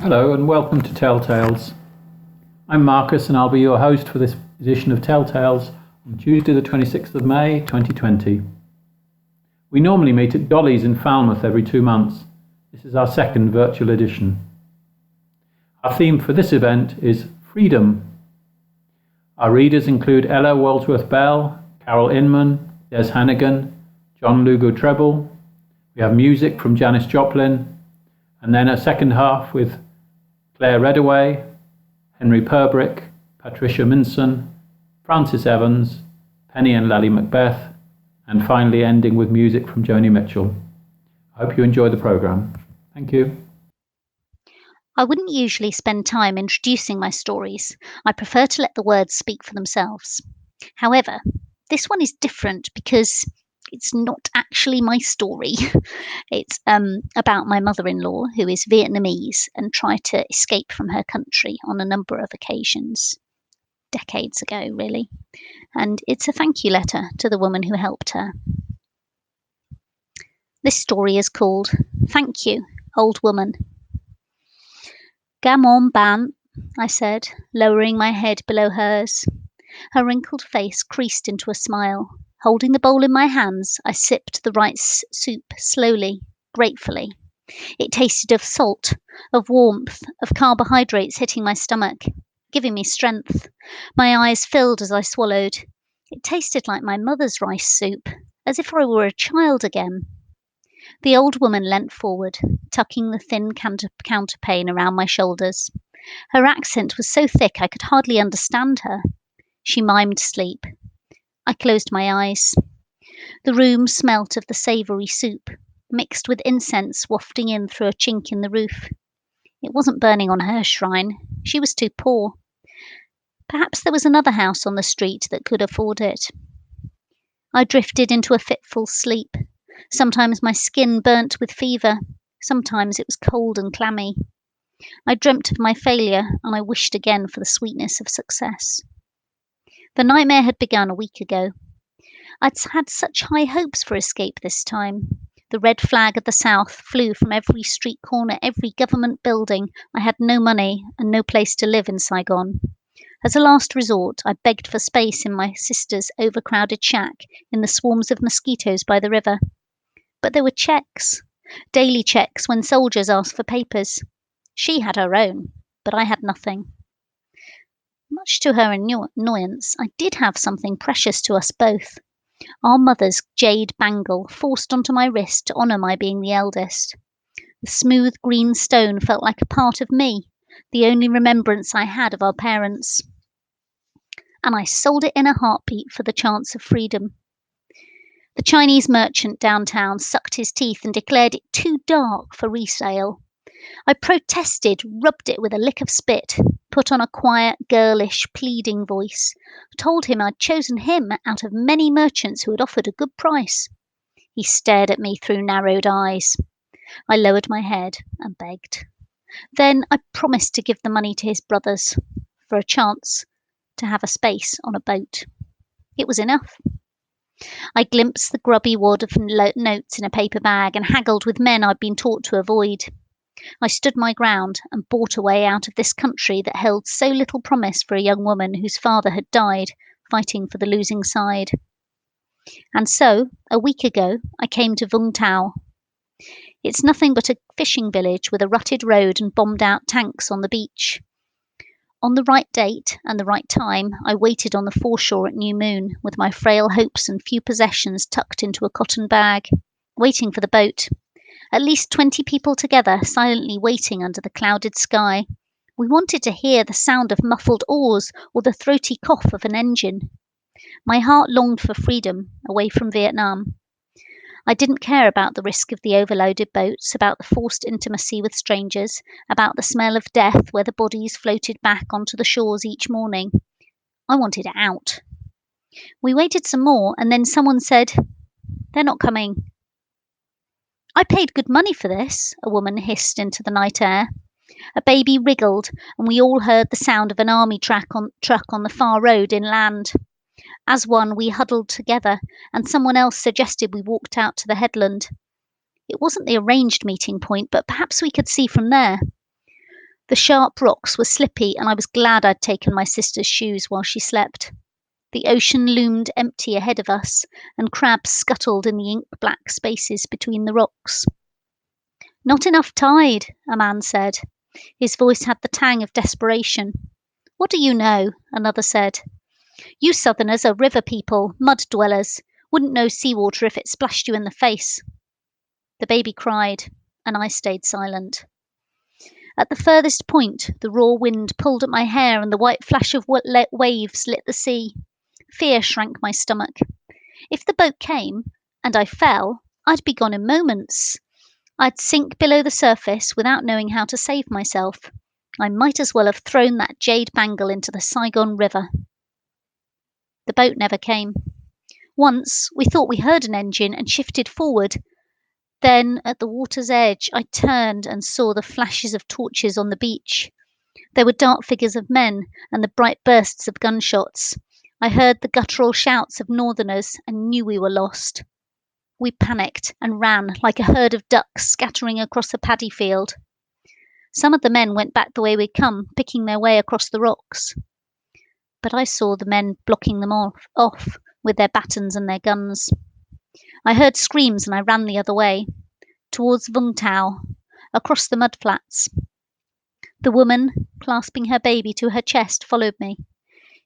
Hello and welcome to Telltales. I'm Marcus and I'll be your host for this edition of Telltales on Tuesday the 26th of May 2020. We normally meet at Dolly's in Falmouth every 2 months. This is our second virtual edition. Our theme for this event is freedom. Our readers include Ella Waldsworth-Bell, Carol Inman, Des Hannigan, John Lugo Treble. We have music from Janis Joplin, and then a second half with Claire Redaway, Henry Purbrick, Patricia Minson, Francis Evans, Penny and Lally Macbeth, and finally ending with music from Joni Mitchell. I hope you enjoy the programme. Thank you. I wouldn't usually spend time introducing my stories. I prefer to let the words speak for themselves. However, this one is different because it's not actually my story. It's about my mother-in-law, who is Vietnamese and tried to escape from her country on a number of occasions, decades ago, really. And it's a thank you letter to the woman who helped her. This story is called Thank You, Old Woman. Gammon ban, I said, lowering my head below hers. Her wrinkled face creased into a smile. Holding the bowl in my hands, I sipped the rice soup slowly, gratefully. It tasted of salt, of warmth, of carbohydrates hitting my stomach, giving me strength. My eyes filled as I swallowed. It tasted like my mother's rice soup, as if I were a child again. The old woman leant forward, tucking the thin counterpane around my shoulders. Her accent was so thick I could hardly understand her. She mimed sleep. I closed my eyes. The room smelt of the savoury soup, mixed with incense wafting in through a chink in the roof. It wasn't burning on her shrine. She was too poor. Perhaps there was another house on the street that could afford it. I drifted into a fitful sleep. Sometimes my skin burnt with fever. Sometimes it was cold and clammy. I dreamt of my failure, and I wished again for the sweetness of success. The nightmare had begun a week ago. I'd had such high hopes for escape this time. The red flag of the South flew from every street corner, every government building. I had no money and no place to live in Saigon. As a last resort, I begged for space in my sister's overcrowded shack in the swarms of mosquitoes by the river. But there were checks, daily checks when soldiers asked for papers. She had her own, but I had nothing. Much to her annoyance, I did have something precious to us both. Our mother's jade bangle forced onto my wrist to honour my being the eldest. The smooth green stone felt like a part of me, the only remembrance I had of our parents. And I sold it in a heartbeat for the chance of freedom. The Chinese merchant downtown sucked his teeth and declared it too dark for resale. I protested, rubbed it with a lick of spit, put on a quiet, girlish, pleading voice, told him I'd chosen him out of many merchants who had offered a good price. He stared at me through narrowed eyes. I lowered my head and begged. Then I promised to give the money to his brothers for a chance to have a space on a boat. It was enough. I glimpsed the grubby wad of notes in a paper bag and haggled with men I'd been taught to avoid. I stood my ground and bought a way out of this country that held so little promise for a young woman whose father had died fighting for the losing side. And so, a week ago, I came to Vung Tau. It's nothing but a fishing village with a rutted road and bombed-out tanks on the beach. On the right date and the right time, I waited on the foreshore at new moon, with my frail hopes and few possessions tucked into a cotton bag, waiting for the boat. At least 20 people together, silently waiting under the clouded sky. We wanted to hear the sound of muffled oars or the throaty cough of an engine. My heart longed for freedom, away from Vietnam. I didn't care about the risk of the overloaded boats, about the forced intimacy with strangers, about the smell of death where the bodies floated back onto the shores each morning. I wanted out. We waited some more, and then someone said, "They're not coming." "I paid good money for this," a woman hissed into the night air. A baby wriggled, and we all heard the sound of an army truck on the far road inland. As one, we huddled together, and someone else suggested we walked out to the headland. It wasn't the arranged meeting point, but perhaps we could see from there. The sharp rocks were slippy, and I was glad I'd taken my sister's shoes while she slept. The ocean loomed empty ahead of us, and crabs scuttled in the ink-black spaces between the rocks. "Not enough tide," a man said. His voice had the tang of desperation. "What do you know?" another said. "You southerners are river people, mud dwellers. Wouldn't know seawater if it splashed you in the face." The baby cried, and I stayed silent. At the furthest point, the raw wind pulled at my hair and the white flash of waves lit the sea. Fear shrank my stomach. If the boat came, and I fell, I'd be gone in moments. I'd sink below the surface without knowing how to save myself. I might as well have thrown that jade bangle into the Saigon River. The boat never came. Once, we thought we heard an engine and shifted forward. Then, at the water's edge, I turned and saw the flashes of torches on the beach. There were dark figures of men and the bright bursts of gunshots. I heard the guttural shouts of northerners and knew we were lost. We panicked and ran like a herd of ducks scattering across a paddy field. Some of the men went back the way we'd come, picking their way across the rocks. But I saw the men blocking them off with their batons and their guns. I heard screams and I ran the other way, towards Vung Tau, across the mud flats. The woman, clasping her baby to her chest, followed me.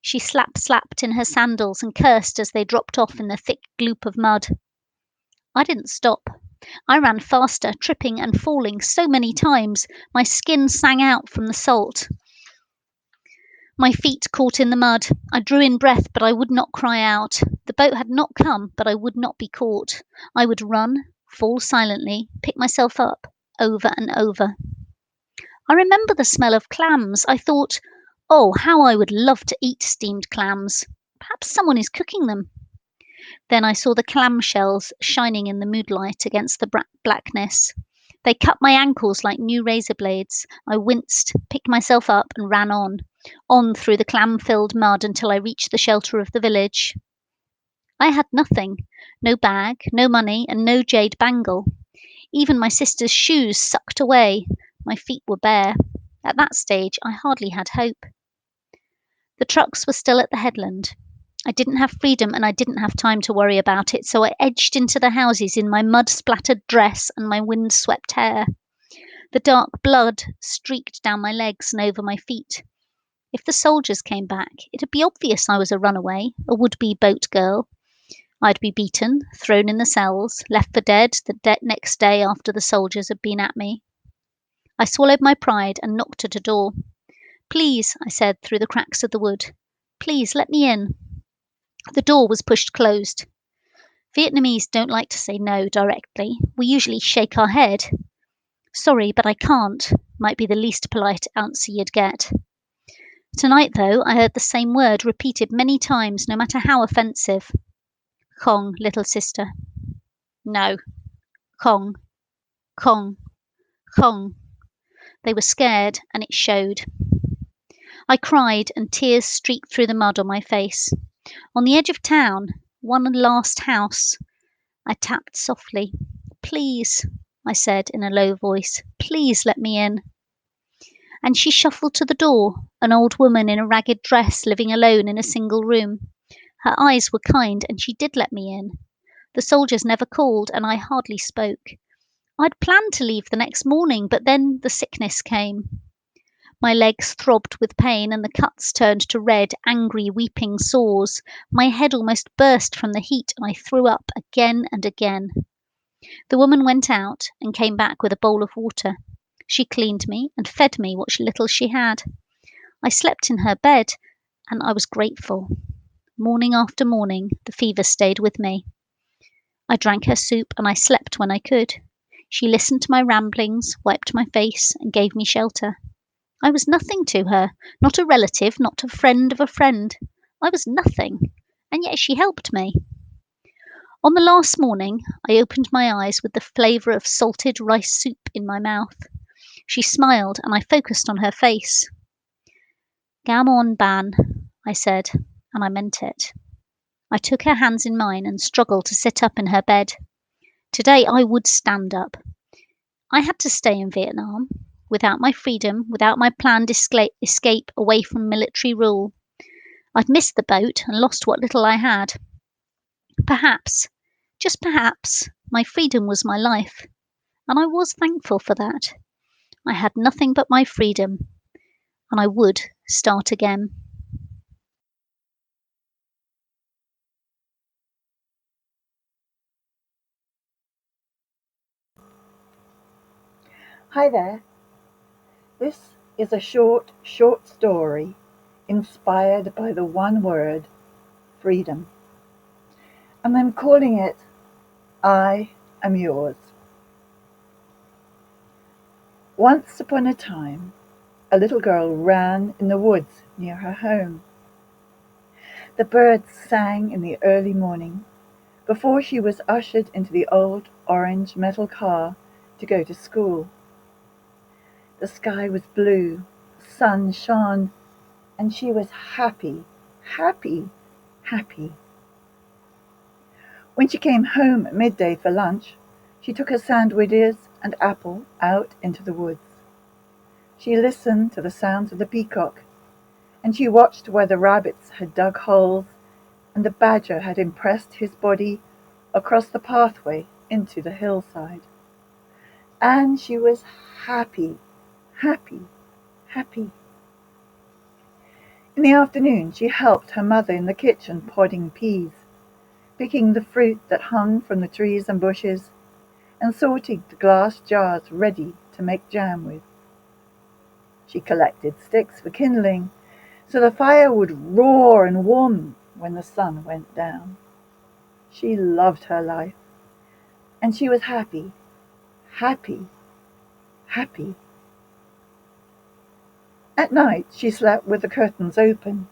She slapped in her sandals and cursed as they dropped off in the thick gloop of mud. I didn't stop. I ran faster, tripping and falling so many times, my skin sang out from the salt. My feet caught in the mud. I drew in breath, but I would not cry out. The boat had not come, but I would not be caught. I would run, fall silently, pick myself up, over and over. I remember the smell of clams. I thought, oh, how I would love to eat steamed clams. Perhaps someone is cooking them. Then I saw the clamshells shining in the moonlight against the blackness. They cut my ankles like new razor blades. I winced, picked myself up and ran on through the clam-filled mud until I reached the shelter of the village. I had nothing, no bag, no money, and no jade bangle. Even my sister's shoes sucked away. My feet were bare. At that stage, I hardly had hope. The trucks were still at the headland. I didn't have freedom and I didn't have time to worry about it, so I edged into the houses in my mud-splattered dress and my wind-swept hair. The dark blood streaked down my legs and over my feet. If the soldiers came back, it'd be obvious I was a runaway, a would-be boat girl. I'd be beaten, thrown in the cells, left for dead the next day after the soldiers had been at me. I swallowed my pride and knocked at a door. "Please," I said through the cracks of the wood. "Please, let me in." The door was pushed closed. Vietnamese don't like to say no directly. We usually shake our head. "Sorry, but I can't," might be the least polite answer you'd get. Tonight, though, I heard the same word repeated many times, no matter how offensive. "Kong, little sister." No. Kong. Kong. Kong. They were scared, and it showed. I cried, and tears streaked through the mud on my face. On the edge of town, one last house, I tapped softly. "Please," I said in a low voice, "please let me in." And she shuffled to the door, an old woman in a ragged dress living alone in a single room. Her eyes were kind, and she did let me in. The soldiers never called, and I hardly spoke. I'd planned to leave the next morning, but then the sickness came. My legs throbbed with pain, and the cuts turned to red, angry, weeping sores. My head almost burst from the heat, and I threw up again and again. The woman went out and came back with a bowl of water. She cleaned me and fed me what little she had. I slept in her bed, and I was grateful. Morning after morning, the fever stayed with me. I drank her soup, and I slept when I could. She listened to my ramblings, wiped my face, and gave me shelter. I was nothing to her, not a relative, not a friend of a friend. I was nothing, and yet she helped me. On the last morning, I opened my eyes with the flavour of salted rice soup in my mouth. She smiled, and I focused on her face. "Gamon Ban," I said, and I meant it. I took her hands in mine and struggled to sit up in her bed. Today I would stand up. I had to stay in Vietnam. without my freedom, without my planned escape away from military rule. I'd missed the boat and lost what little I had. Perhaps, just perhaps, my freedom was my life, and I was thankful for that. I had nothing but my freedom, and I would start again. Hi there. This is a short story inspired by the one word, freedom. And I'm calling it I Am Yours. Once upon a time, a little girl ran in the woods near her home. The birds sang in the early morning before she was ushered into the old orange metal car to go to school. The sky was blue, the sun shone, and she was happy, happy, happy. When she came home at midday for lunch, she took her sandwiches and apple out into the woods. She listened to the sounds of the peacock, and she watched where the rabbits had dug holes and the badger had impressed his body across the pathway into the hillside. And she was happy, happy, happy. In the afternoon, she helped her mother in the kitchen podding peas, picking the fruit that hung from the trees and bushes, and sorting the glass jars ready to make jam with. She collected sticks for kindling, so the fire would roar and warm when the sun went down. She loved her life, and she was happy, happy, happy. At night she slept with the curtains open,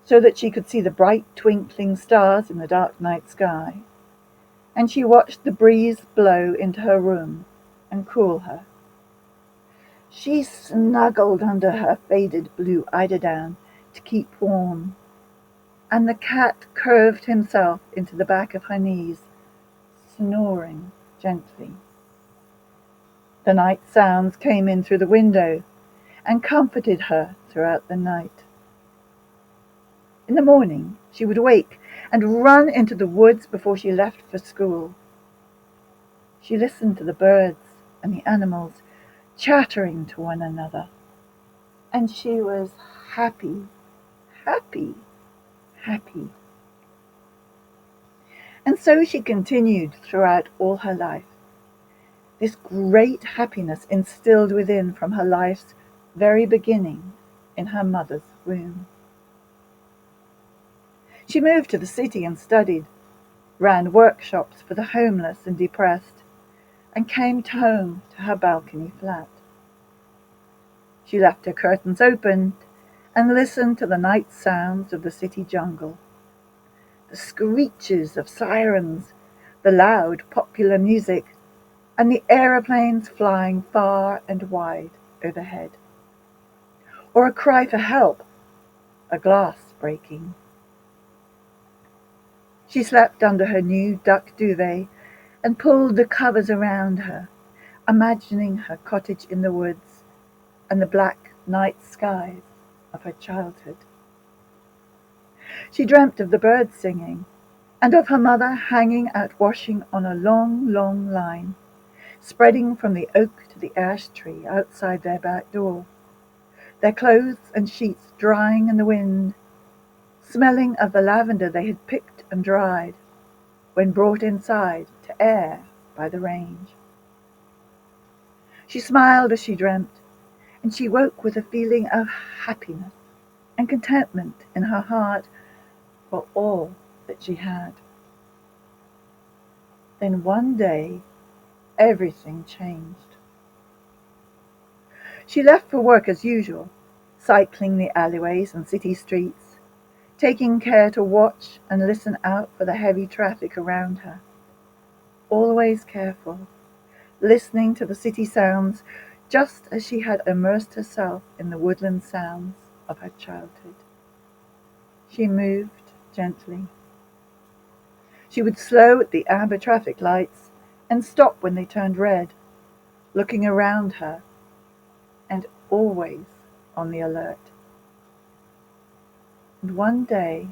so that she could see the bright twinkling stars in the dark night sky, and she watched the breeze blow into her room and cool her. She snuggled under her faded blue eiderdown to keep warm, and the cat curved himself into the back of her knees, snoring gently. The night sounds came in through the window and comforted her throughout the night. In the morning she would wake and run into the woods before she left for school. She listened to the birds and the animals chattering to one another, and she was happy, happy, happy. And so she continued throughout all her life, this great happiness instilled within from her life's very beginning in her mother's womb. She moved to the city and studied, ran workshops for the homeless and depressed, and came home to her balcony flat. She left her curtains open and listened to the night sounds of the city jungle, the screeches of sirens, the loud popular music, and the aeroplanes flying far and wide overhead, or a cry for help, a glass breaking. She slept under her new duck duvet and pulled the covers around her, imagining her cottage in the woods and the black night skies of her childhood. She dreamt of the birds singing, and of her mother hanging out washing on a long, long line, spreading from the oak to the ash tree outside their back door, their clothes and sheets drying in the wind, smelling of the lavender they had picked and dried when brought inside to air by the range. She smiled as she dreamt, and she woke with a feeling of happiness and contentment in her heart for all that she had. Then one day, everything changed. She left for work as usual, cycling the alleyways and city streets, taking care to watch and listen out for the heavy traffic around her. Always careful, listening to the city sounds just as she had immersed herself in the woodland sounds of her childhood. She moved gently. She would slow at the amber traffic lights and stop when they turned red, looking around her and always on the alert. And one day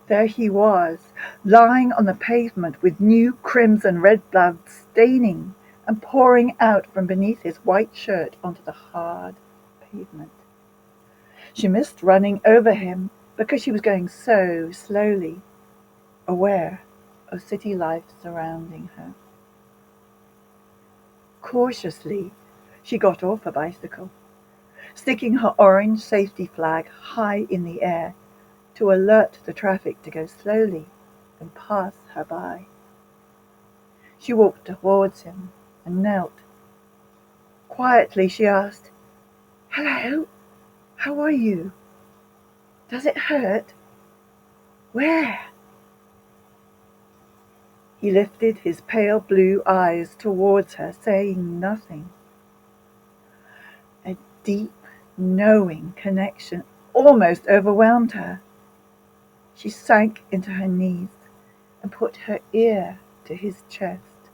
there he was, lying on the pavement with new crimson red blood staining and pouring out from beneath his white shirt onto the hard pavement. She missed running over him because she was going so slowly, aware of city life surrounding her. Cautiously, she got off her bicycle, sticking her orange safety flag high in the air to alert the traffic to go slowly and pass her by. She walked towards him and knelt. Quietly she asked, "Hello, how are you? Does it hurt? Where?" He lifted his pale blue eyes towards her, saying nothing. A deep, knowing connection almost overwhelmed her. She sank into her knees and put her ear to his chest.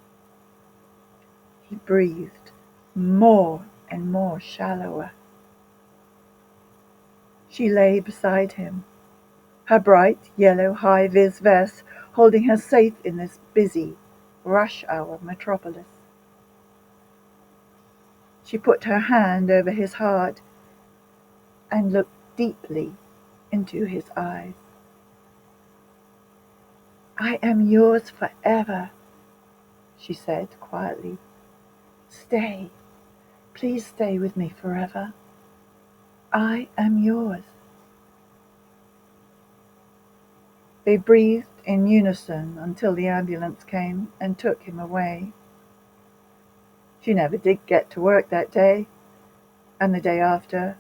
He breathed more and more shallower. She lay beside him, her bright yellow high-vis vest holding her safe in this busy, rush-hour metropolis. She put her hand over his heart and looked deeply into his eyes. "I am yours forever," she said quietly. "Stay, please stay with me forever. I am yours." They breathed in unison until the ambulance came and took him away. She never did get to work that day, and the day after,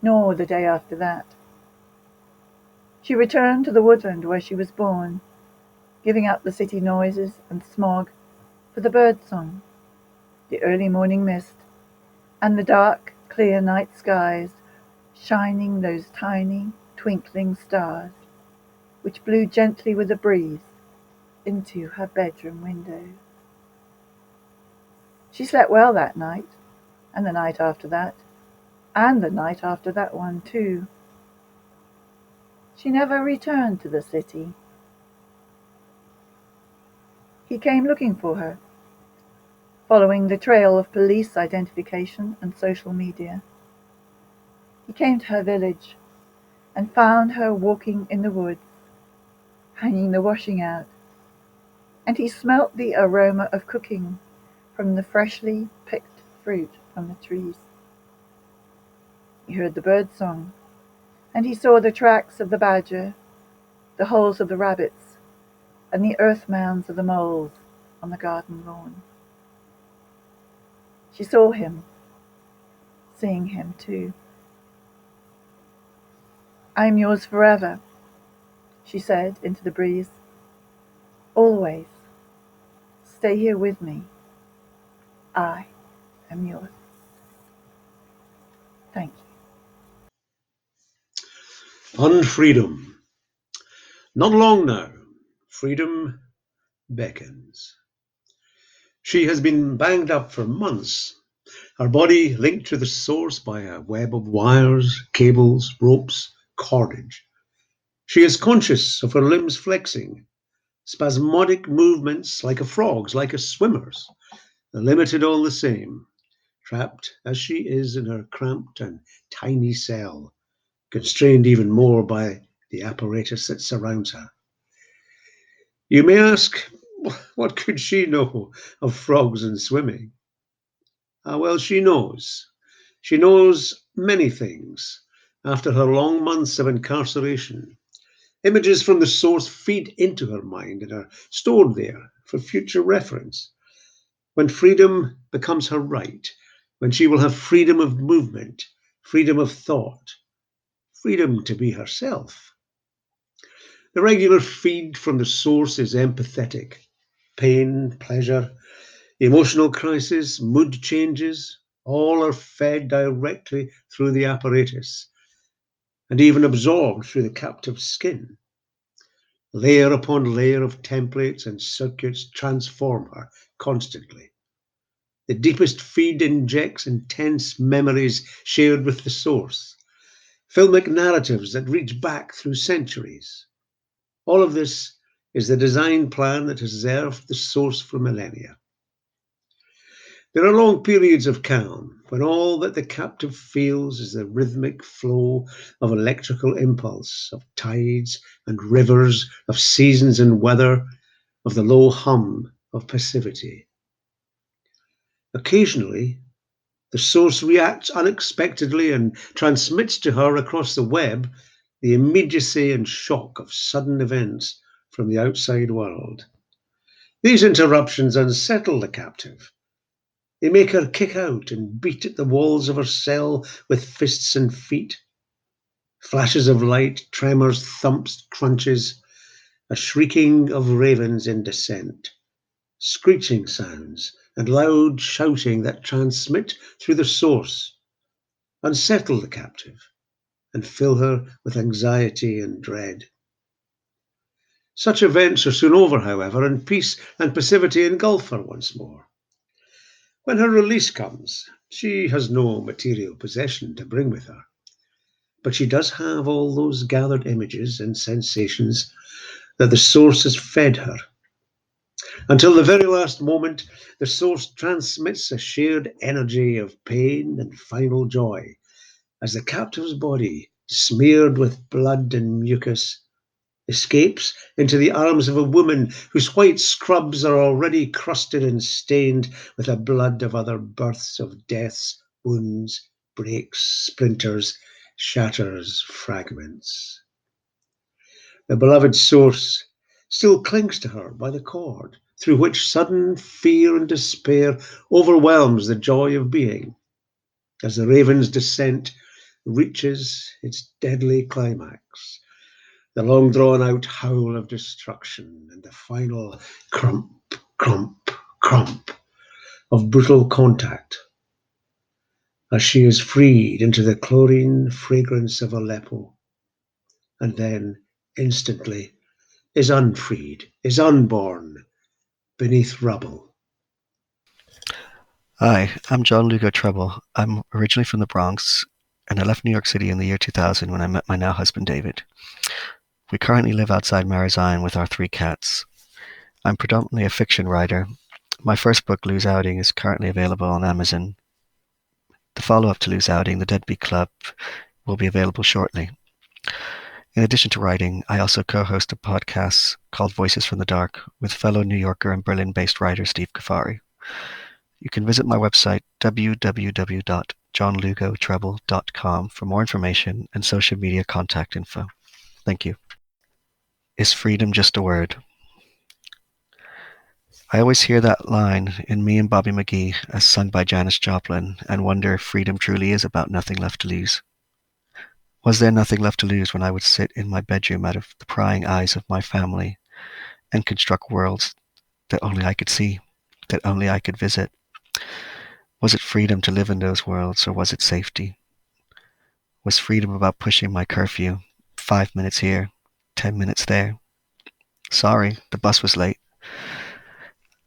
nor the day after that. She returned to the woodland where she was born, giving up the city noises and smog for the birdsong, the early morning mist, and the dark, clear night skies, shining those tiny, twinkling stars, which blew gently with the breeze into her bedroom window. She slept well that night, and the night after that, and the night after that one too. She never returned to the city. He came looking for her, following the trail of police identification and social media. He came to her village and found her walking in the woods, hanging the washing out, and he smelt the aroma of cooking from the freshly picked fruit from the trees. He heard the birdsong, and he saw the tracks of the badger, the holes of the rabbits, and the earth mounds of the moles on the garden lawn. She saw him, seeing him too. "I am yours forever," she said into the breeze. "Always. Stay here with me. I am yours." Thank you. On freedom. Not long now, freedom beckons. She has been banged up for months, her body linked to the source by a web of wires, cables, ropes, cordage. She is conscious of her limbs flexing, spasmodic movements like a frog's, like a swimmer's, limited all the same, trapped as she is in her cramped and tiny cell, constrained even more by the apparatus that surrounds her. You may ask, what could she know of frogs and swimming? Well, she knows. She knows many things. After her long months of incarceration, images from the source feed into her mind and are stored there for future reference. When freedom becomes her right, when she will have freedom of movement, freedom of thought, freedom to be herself. The regular feed from the source is empathetic. Pain, pleasure, emotional crisis, mood changes, all are fed directly through the apparatus and even absorbed through the captive skin. Layer upon layer of templates and circuits transform her constantly. The deepest feed injects intense memories shared with the source, filmic narratives that reach back through centuries. All of this is the design plan that has served the source for millennia. There are long periods of calm when all that the captive feels is the rhythmic flow of electrical impulse, of tides and rivers, of seasons and weather, of the low hum of passivity. Occasionally, the source reacts unexpectedly and transmits to her across the web the immediacy and shock of sudden events from the outside world. These interruptions unsettle the captive. They make her kick out and beat at the walls of her cell with fists and feet. Flashes of light, tremors, thumps, crunches, a shrieking of ravens in descent, screeching sounds, and loud shouting that transmit through the source, unsettle the captive, and fill her with anxiety and dread. Such events are soon over, however, and peace and passivity engulf her once more. When her release comes, she has no material possession to bring with her, but she does have all those gathered images and sensations that the source has fed her. Until the very last moment, the source transmits a shared energy of pain and final joy as the captive's body, smeared with blood and mucus, escapes into the arms of a woman whose white scrubs are already crusted and stained with the blood of other births, of deaths, wounds, breaks, splinters, shatters, fragments. The beloved source still clings to her by the cord, through which sudden fear and despair overwhelms the joy of being, as the raven's descent reaches its deadly climax, the long drawn out howl of destruction, and the final crump, crump, crump of brutal contact as she is freed into the chlorine fragrance of Aleppo, and then instantly is unfreed, is unborn beneath rubble. Hi, I'm John Lugo Treble. I'm originally from the Bronx, and I left New York City in the year 2000 when I met my now husband David. We currently live outside Marizine with our 3 cats. I'm predominantly a fiction writer. My first book, Lou's Outing, is currently available on Amazon. The follow-up to Lou's Outing, The Deadbeat Club, will be available shortly. In addition to writing, I also co-host a podcast called Voices from the Dark with fellow New Yorker and Berlin-based writer Steve Kafari. You can visit my website, www.johnlugotreble.com, for more information and social media contact info. Thank you. Is freedom just a word? I always hear that line in Me and Bobby McGee as sung by Janis Joplin and wonder if freedom truly is about nothing left to lose. Was there nothing left to lose when I would sit in my bedroom out of the prying eyes of my family and construct worlds that only I could see, that only I could visit? Was it freedom to live in those worlds, or was it safety? Was freedom about pushing my curfew, 5 minutes here, 10 minutes there? Sorry, the bus was late.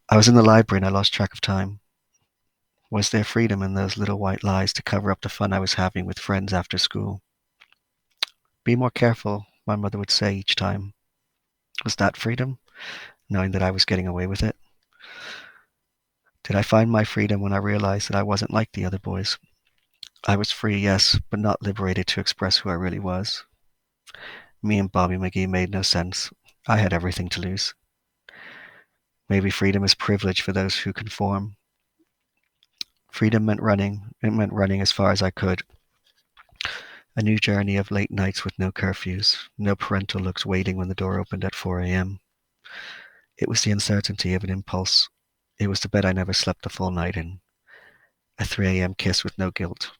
I was in the library and I lost track of time. Was there freedom in those little white lies to cover up the fun I was having with friends after school? Be more careful, my mother would say each time. Was that freedom, knowing that I was getting away with it? Did I find my freedom when I realized that I wasn't like the other boys? I was free, yes, but not liberated to express who I really was. Me and Bobby McGee made no sense. I had everything to lose. Maybe freedom is privilege for those who conform. Freedom meant running. It meant running as far as I could. A new journey of late nights with no curfews, no parental looks waiting when the door opened at 4 a.m. It was the uncertainty of an impulse. It was the bed I never slept a full night in. A 3 a.m. kiss with no guilt.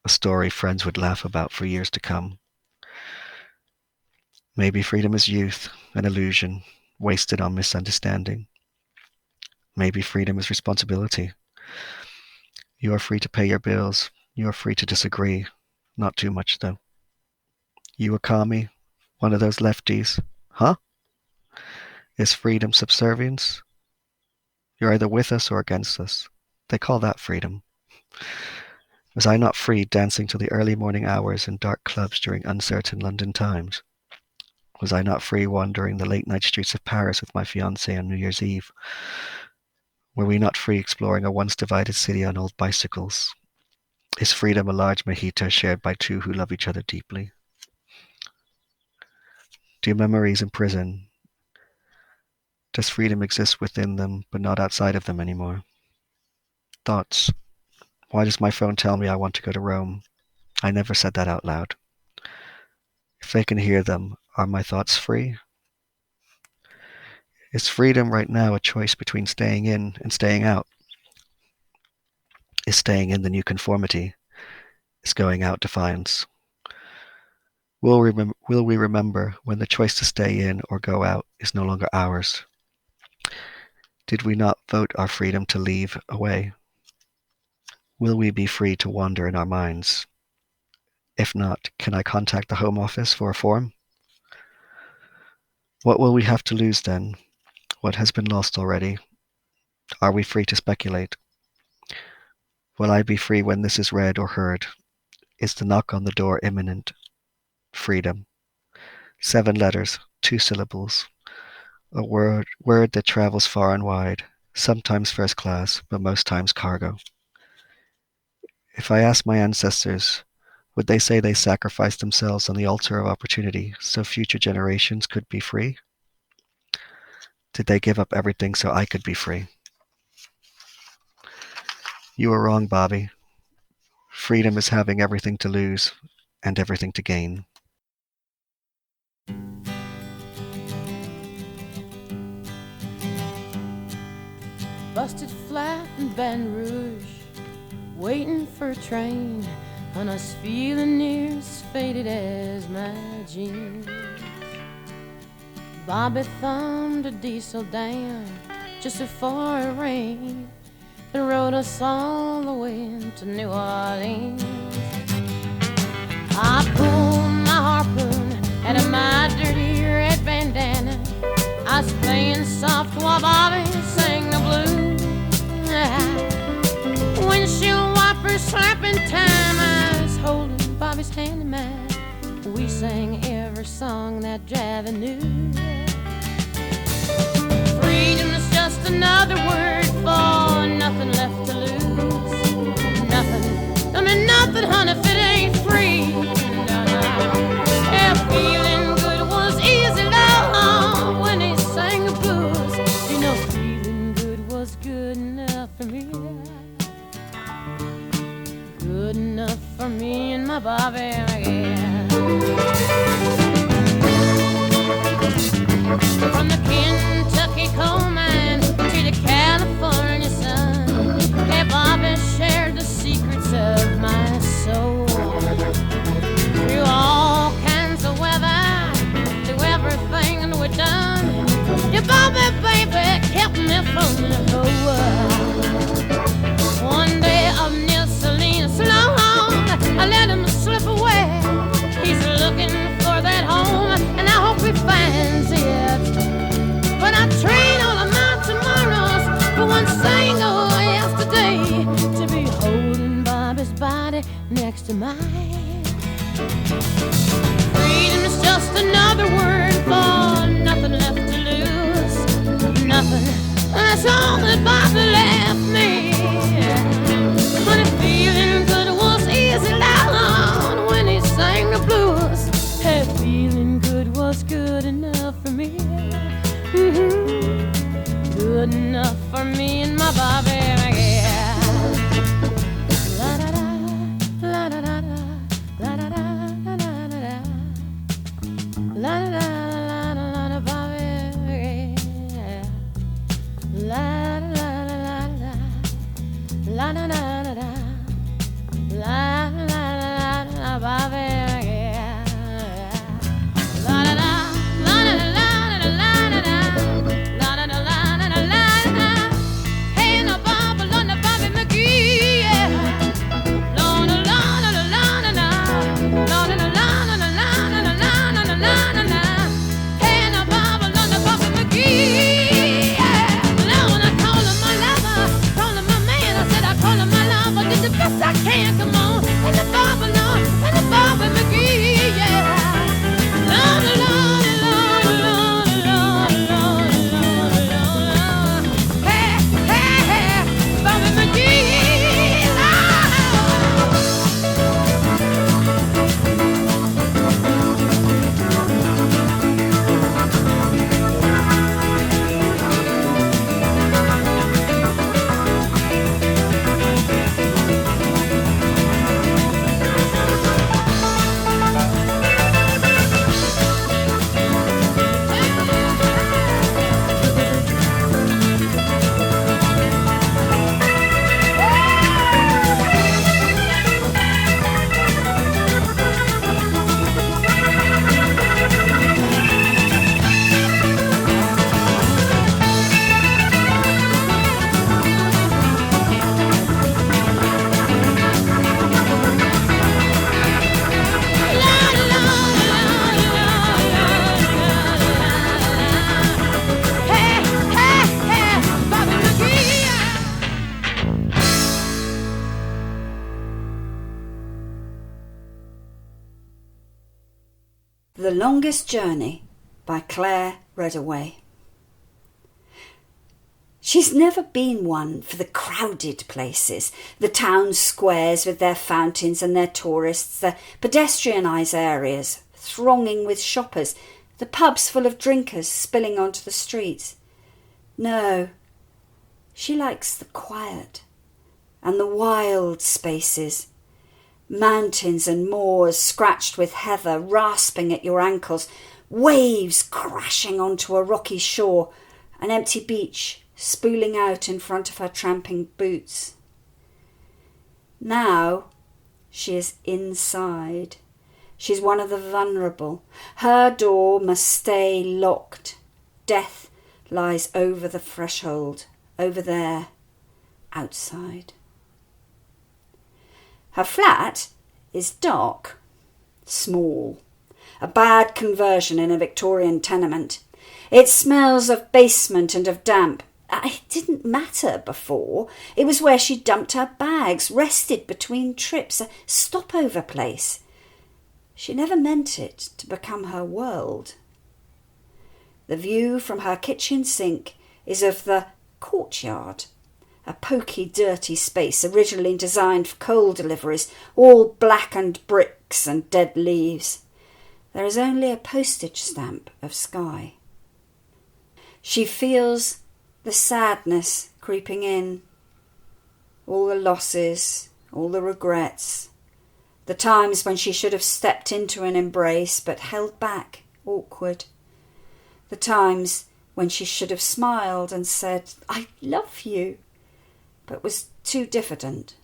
A story friends would laugh about for years to come. Maybe freedom is youth, an illusion, wasted on misunderstanding. Maybe freedom is responsibility. You are free to pay your bills. You are free to disagree. Not too much, though. You a commie? One of those lefties? Huh? Is freedom subservience? You're either with us or against us. They call that freedom. Was I not free dancing till the early morning hours in dark clubs during uncertain London times? Was I not free wandering the late-night streets of Paris with my fiancée on New Year's Eve? Were we not free exploring a once-divided city on old bicycles? Is freedom a large mojito shared by two who love each other deeply? Do memories imprison? Does freedom exist within them, but not outside of them anymore? Thoughts. Why does my phone tell me I want to go to Rome? I never said that out loud. If they can hear them, are my thoughts free? Is freedom right now a choice between staying in and staying out? Is staying in the new conformity? Is going out defiance? Will we remember when the choice to stay in or go out is no longer ours? Did we not vote our freedom to leave away? Will we be free to wander in our minds? If not, can I contact the Home Office for a form? What will we have to lose then? What has been lost already? Are we free to speculate? Will I be free when this is read or heard? Is the knock on the door imminent? Freedom. 7 letters, 2 syllables. A word that travels far and wide, sometimes first class, but most times cargo. If I asked my ancestors, would they say they sacrificed themselves on the altar of opportunity so future generations could be free? Did they give up everything so I could be free? You were wrong, Bobby. Freedom is having everything to lose and everything to gain. Busted flat in Baton Rouge, waiting for a train, and I was feeling near as faded as my jeans. Bobby thumbed a diesel down just before it rained and rode us all the way to New Orleans. I pulled my harpoon out of my dirty red bandana. I was playing soft while Bobby sang the blues. Windshield wipers slapping time, I was holding Bobby's hand in mine. We sang every song that Javi knew. Freedom is just another word for nothing left to lose. Nothing, I mean nothing, honey, if it ain't free. Yeah, feeling good was easy, love, when he sang the blues. You know, feeling good was good enough for me. Good enough for me and my Bobby, yeah. From the Kentucky coal mine to the California sun, hey, Bobby shared the secrets of my soul. Through all kinds of weather, through everything that we've done, yeah, Bobby, baby, kept me from the whole world. One day up near Salinas, I let him slip away. He's looking for that home, and I hope he finds it. But I trade all of my tomorrows for one single yesterday, to be holding Bobby's body next to mine. Freedom is just another word for nothing left to lose. Nothing, that's all that Bobby left me. But if feeling good was easy loud when he sang the blues, hey, feeling good was good enough for me. Good enough for me and my Bobby, yeah. La da da, la da da da, la da da da da da, la da da la da da Bobby, yeah. La da da. The Longest Journey by Claire Redaway. She's never been one for the crowded places, the town squares with their fountains and their tourists, the pedestrianised areas thronging with shoppers, the pubs full of drinkers spilling onto the streets. No, she likes the quiet and the wild spaces. Mountains and moors scratched with heather rasping at your ankles, waves crashing onto a rocky shore, an empty beach spooling out in front of her tramping boots. Now she is inside. She's one of the vulnerable. Her door must stay locked. Death lies over the threshold, over there, outside. Her flat is dark, small, a bad conversion in a Victorian tenement. It smells of basement and of damp. It didn't matter before. It was where she dumped her bags, rested between trips, a stopover place. She never meant it to become her world. The view from her kitchen sink is of the courtyard, a poky, dirty space originally designed for coal deliveries, all blackened bricks and dead leaves. There is only a postage stamp of sky. She feels the sadness creeping in, all the losses, all the regrets, the times when she should have stepped into an embrace but held back, awkward, the times when she should have smiled and said, "I love you," but was too diffident.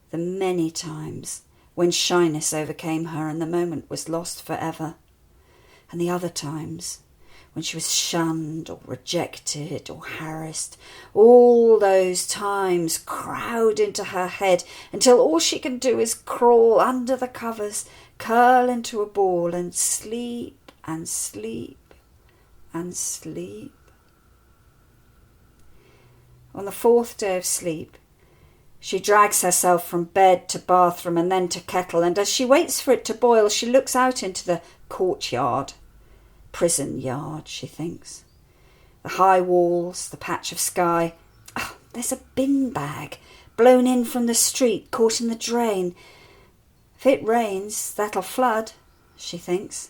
The many times when shyness overcame her and the moment was lost forever. And the other times when she was shunned or rejected or harassed. All those times crowd into her head until all she can do is crawl under the covers, curl into a ball and sleep and sleep and sleep. On the fourth day of sleep, she drags herself from bed to bathroom and then to kettle, and as she waits for it to boil, she looks out into the courtyard. Prison yard, she thinks. The high walls, the patch of sky. Oh, there's a bin bag blown in from the street, caught in the drain. If it rains, that'll flood, she thinks.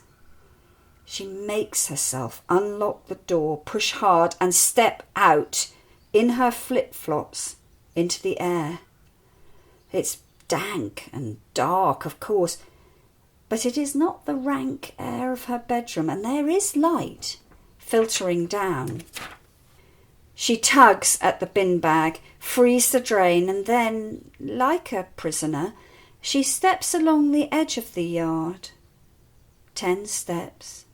She makes herself unlock the door, push hard, and step out in her flip-flops into the air. It's dank and dark, of course, but it is not the rank air of her bedroom, and there is light filtering down. She tugs at the bin bag, frees the drain, and then, like a prisoner, she steps along the edge of the yard. 10 steps.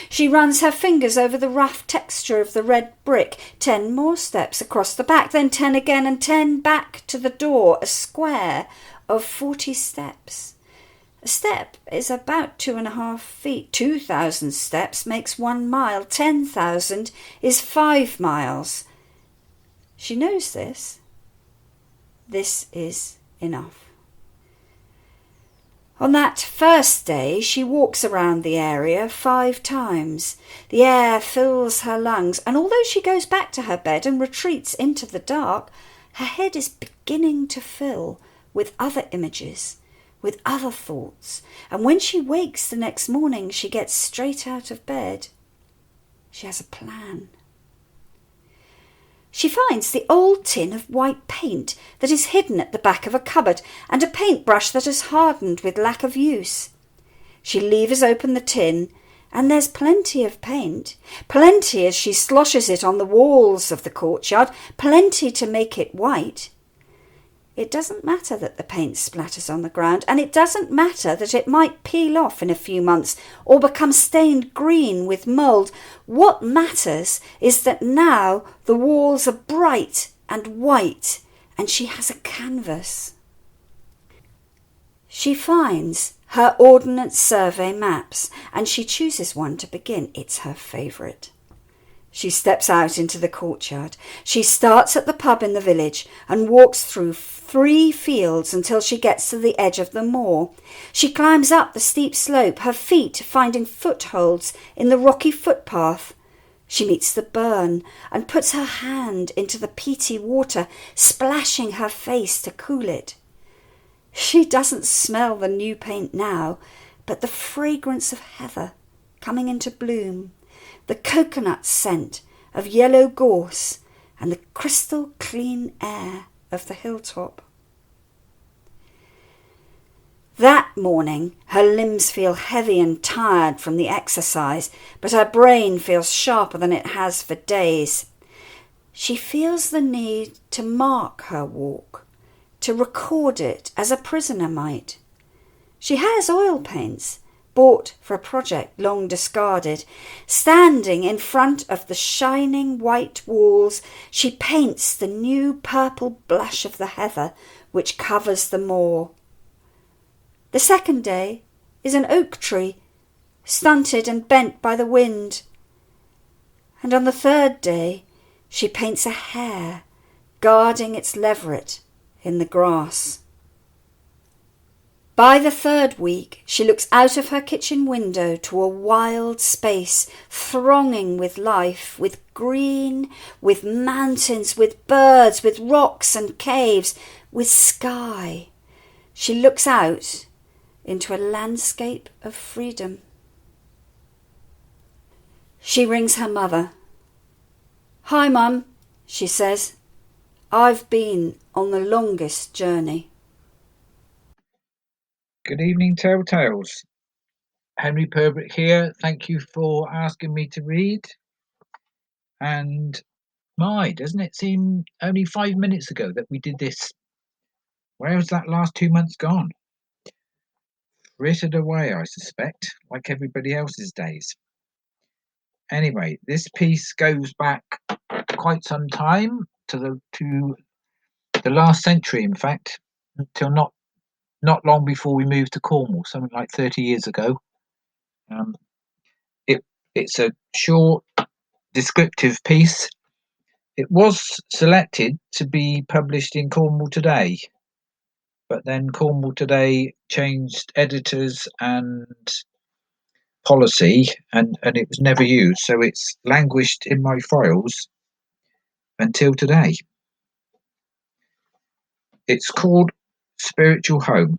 She runs her fingers over the rough texture of the red brick. 10 more steps across the back, then 10 again, and 10 back to the door, a square of 40 steps. A step is about 2.5 feet. 2,000 steps makes 1 mile. 10,000 is 5 miles. She knows this. This is enough. On that first day, she walks around the area 5 times. The air fills her lungs, and although she goes back to her bed and retreats into the dark, her head is beginning to fill with other images, with other thoughts, and when she wakes the next morning, she gets straight out of bed. She has a plan. She finds the old tin of white paint that is hidden at the back of a cupboard and a paintbrush that has hardened with lack of use. She levers open the tin, and there's plenty of paint, plenty as she sloshes it on the walls of the courtyard, plenty to make it white. It doesn't matter that the paint splatters on the ground, and it doesn't matter that it might peel off in a few months or become stained green with mould. What matters is that now the walls are bright and white, and she has a canvas. She finds her Ordnance Survey maps, and she chooses one to begin. It's her favourite. She steps out into the courtyard. She starts at the pub in the village and walks through 3 fields until she gets to the edge of the moor. She climbs up the steep slope, her feet finding footholds in the rocky footpath. She meets the burn and puts her hand into the peaty water, splashing her face to cool it. She doesn't smell the new paint now, but the fragrance of heather coming into bloom, the coconut scent of yellow gorse, and the crystal clean air of the hilltop. That morning, her limbs feel heavy and tired from the exercise, but her brain feels sharper than it has for days. She feels the need to mark her walk, to record it as a prisoner might. She has oil paints, bought for a project long discarded. Standing in front of the shining white walls, she paints the new purple blush of the heather which covers the moor. The second day is an oak tree, stunted and bent by the wind. And on the third day, she paints a hare guarding its leveret in the grass. By the third week, she looks out of her kitchen window to a wild space thronging with life, with green, with mountains, with birds, with rocks and caves, with sky. She looks out into a landscape of freedom. She rings her mother. "Hi, Mum," she says. "I've been on the longest journey." Good evening, Telltales. Henry Purbrick here. Thank you for asking me to read. And doesn't it seem only 5 minutes ago that we did this? Where has that last 2 months gone? Frittered away, I suspect, like everybody else's days. Anyway, this piece goes back quite some time to the last century, in fact, until not long before we moved to Cornwall, something like 30 years ago. It's a short, descriptive piece. It was selected to be published in Cornwall Today, but then Cornwall Today changed editors and policy, and it was never used, so it's languished in my files until today. It's called Spiritual Home.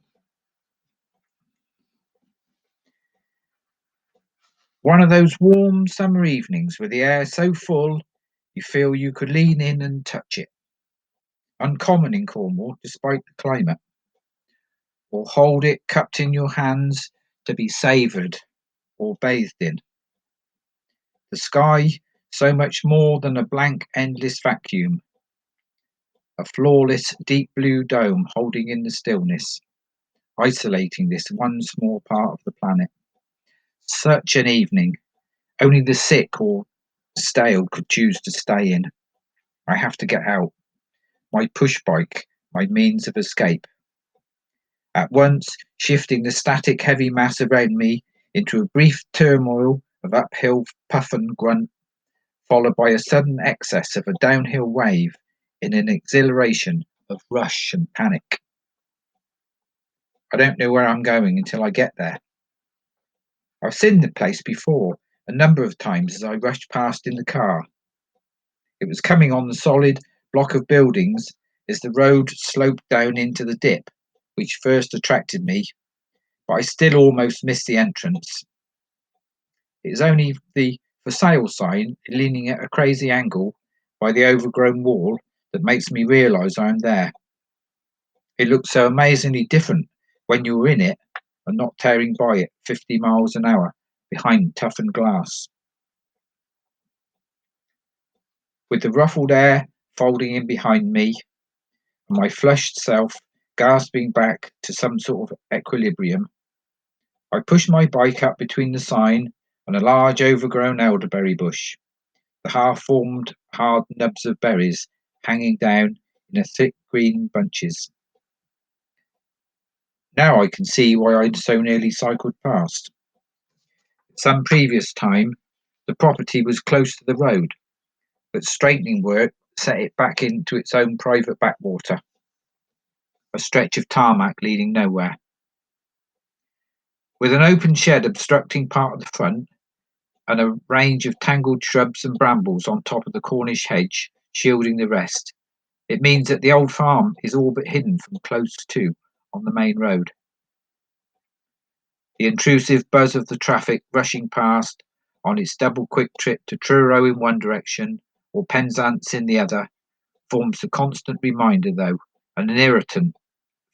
One of those warm summer evenings with the air so full you feel you could lean in and touch it. Uncommon in Cornwall, despite the climate. Or hold it cupped in your hands to be savoured or bathed in. The sky, so much more than a blank, endless vacuum. A flawless, deep blue dome holding in the stillness, isolating this one small part of the planet. Such an evening. Only the sick or stale could choose to stay in. I have to get out. My push bike, my means of escape. At once shifting the static heavy mass around me into a brief turmoil of uphill puff and grunt, followed by a sudden excess of a downhill wave in an exhilaration of rush and panic. I don't know where I'm going until I get there. I've seen the place before, a number of times as I rushed past in the car. It was coming on the solid block of buildings as the road sloped down into the dip, which first attracted me, but I still almost missed the entrance. It is only the for sale sign leaning at a crazy angle by the overgrown wall that makes me realise I am there. It looks so amazingly different when you're in it and not tearing by it 50 miles an hour behind toughened glass. With the ruffled air folding in behind me and my flushed self gasping back to some sort of equilibrium, I push my bike up between the sign and a large overgrown elderberry bush, the half-formed hard nubs of berries hanging down in a thick green bunches. Now I can see why I'd so nearly cycled past. At some previous time, the property was close to the road, but straightening work set it back into its own private backwater, a stretch of tarmac leading nowhere. With an open shed obstructing part of the front, and a range of tangled shrubs and brambles on top of the Cornish hedge shielding the rest, it means that the old farm is all but hidden from close to on the main road. The intrusive buzz of the traffic rushing past on its double quick trip to Truro in one direction or Penzance in the other forms a constant reminder, though, and an irritant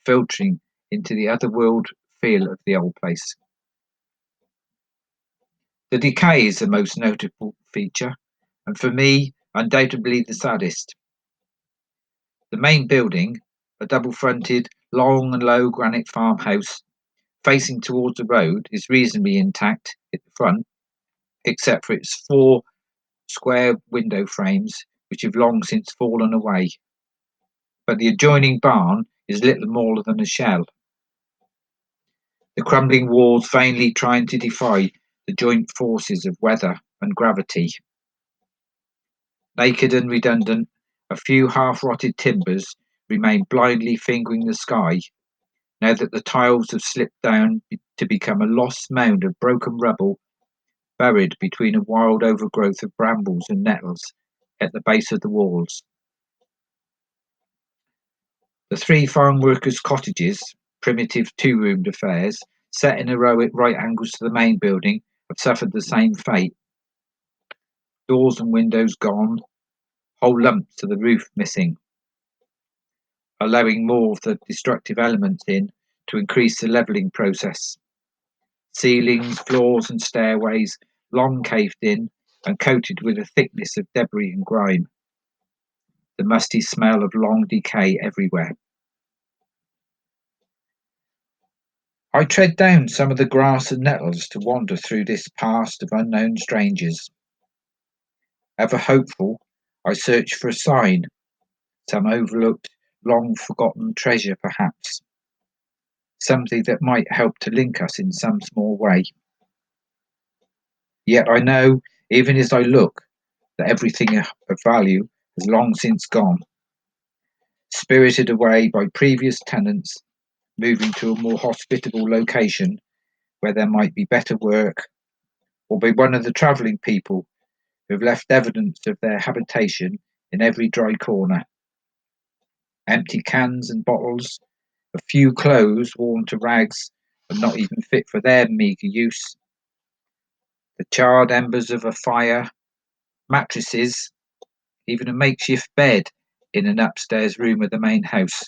filtering into the otherworld feel of the old place. The decay is the most notable feature, and for me, undoubtedly the saddest. The main building, a double-fronted, long and low granite farmhouse facing towards the road, is reasonably intact at the front, except for its 4 square window frames, which have long since fallen away. But the adjoining barn is little more than a shell, the crumbling walls vainly trying to defy the joint forces of weather and gravity. Naked and redundant, a few half-rotted timbers remain blindly fingering the sky, now that the tiles have slipped down to become a lost mound of broken rubble buried between a wild overgrowth of brambles and nettles at the base of the walls. The 3 farm workers' cottages, primitive 2-roomed affairs, set in a row at right angles to the main building, have suffered the same fate. Doors and windows gone, whole lumps to the roof missing, allowing more of the destructive elements in to increase the levelling process. Ceilings, floors and stairways long caved in and coated with a thickness of debris and grime. The musty smell of long decay everywhere. I tread down some of the grass and nettles to wander through this past of unknown strangers. Ever hopeful, I search for a sign, some overlooked, long-forgotten treasure perhaps, something that might help to link us in some small way. Yet I know, even as I look, that everything of value has long since gone, spirited away by previous tenants, moving to a more hospitable location where there might be better work, or by one of the travelling people who have left evidence of their habitation in every dry corner. Empty cans and bottles, a few clothes worn to rags and not even fit for their meagre use, the charred embers of a fire, mattresses, even a makeshift bed in an upstairs room of the main house.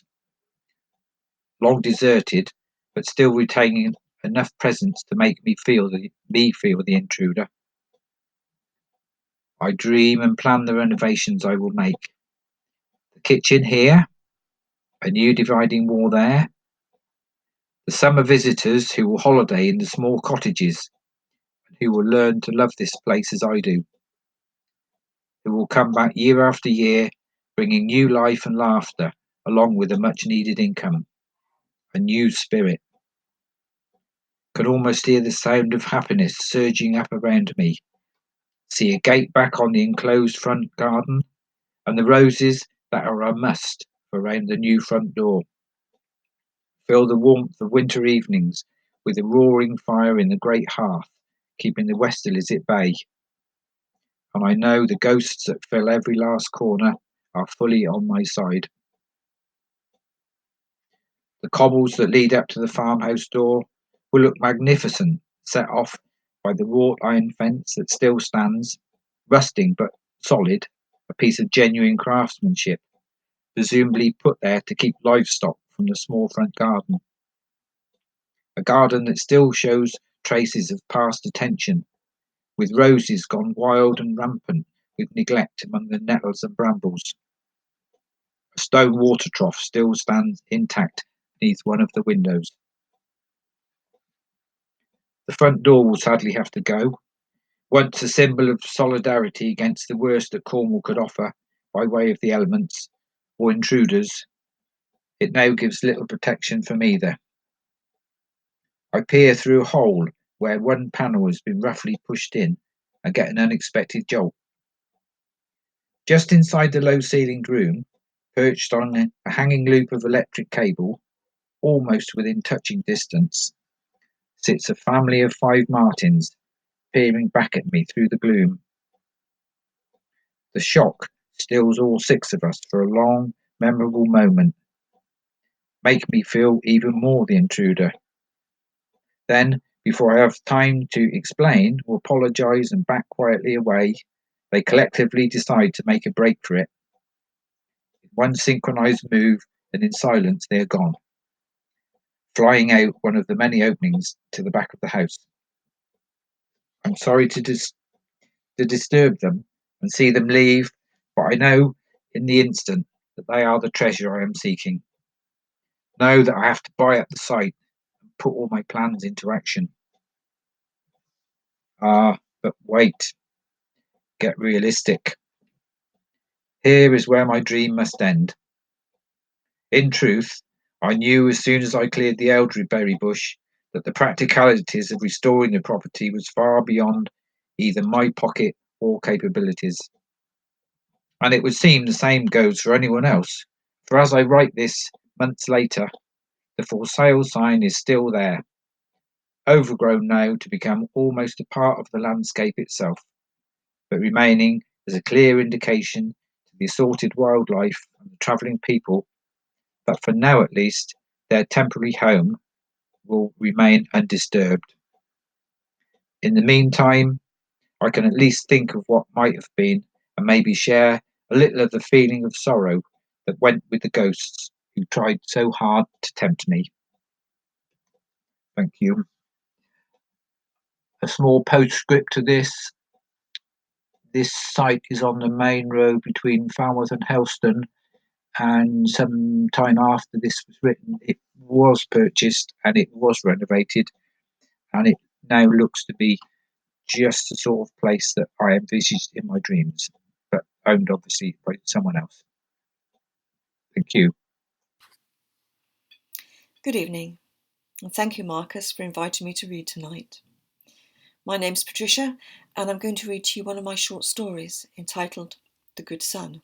Long deserted, but still retaining enough presence to make me feel the intruder. I dream and plan the renovations I will make. The kitchen here, a new dividing wall there. The summer visitors who will holiday in the small cottages, and who will learn to love this place as I do. Who will come back year after year, bringing new life and laughter, along with a much needed income. A new spirit. Could almost hear the sound of happiness surging up around me. See a gate back on the enclosed front garden, and the roses that are a must around the new front door. Feel the warmth of winter evenings with a roaring fire in the great hearth, keeping the westerlies at bay. And I know the ghosts that fill every last corner are fully on my side. The cobbles that lead up to the farmhouse door will look magnificent, set off by the wrought iron fence that still stands, rusting but solid, a piece of genuine craftsmanship, presumably put there to keep livestock from the small front garden. A garden that still shows traces of past attention, with roses gone wild and rampant with neglect among the nettles and brambles. A stone water trough still stands intact beneath one of the windows. The front door will sadly have to go. Once a symbol of solidarity against the worst that Cornwall could offer by way of the elements or intruders, it now gives little protection from either. I peer through a hole where one panel has been roughly pushed in and get an unexpected jolt. Just inside the low-ceilinged room, perched on a hanging loop of electric cable, almost within touching distance, sits a family of 5 martins, peering back at me through the gloom. The shock stills all 6 of us for a long, memorable moment, make me feel even more the intruder. Then, before I have time to explain or apologise and back quietly away, they collectively decide to make a break for it. In one synchronised move, and in silence they are gone, flying out one of the many openings to the back of the house. I'm sorry to disturb them and see them leave, but I know in the instant that they are the treasure I am seeking. Know that I have to buy up the site and put all my plans into action. But wait, get realistic. Here is where my dream must end. In truth, I knew as soon as I cleared the elderberry bush that the practicalities of restoring the property was far beyond either my pocket or capabilities. And it would seem the same goes for anyone else, for as I write this months later, the for sale sign is still there, overgrown now to become almost a part of the landscape itself, but remaining as a clear indication to the assorted wildlife and the travelling people that for now at least their temporary home will remain undisturbed. In the meantime, I can at least think of what might have been and maybe share a little of the feeling of sorrow that went with the ghosts who tried so hard to tempt me. Thank you. A small postscript to this. This site is on the main road between Falmouth and Helston, and some time after this was written, it was purchased and it was renovated, and it now looks to be just the sort of place that I envisaged in my dreams, but owned obviously by someone else. Thank you. Good evening, and thank you, Marcus, for inviting me to read tonight. My name's Patricia, and I'm going to read to you one of my short stories entitled The Good Son.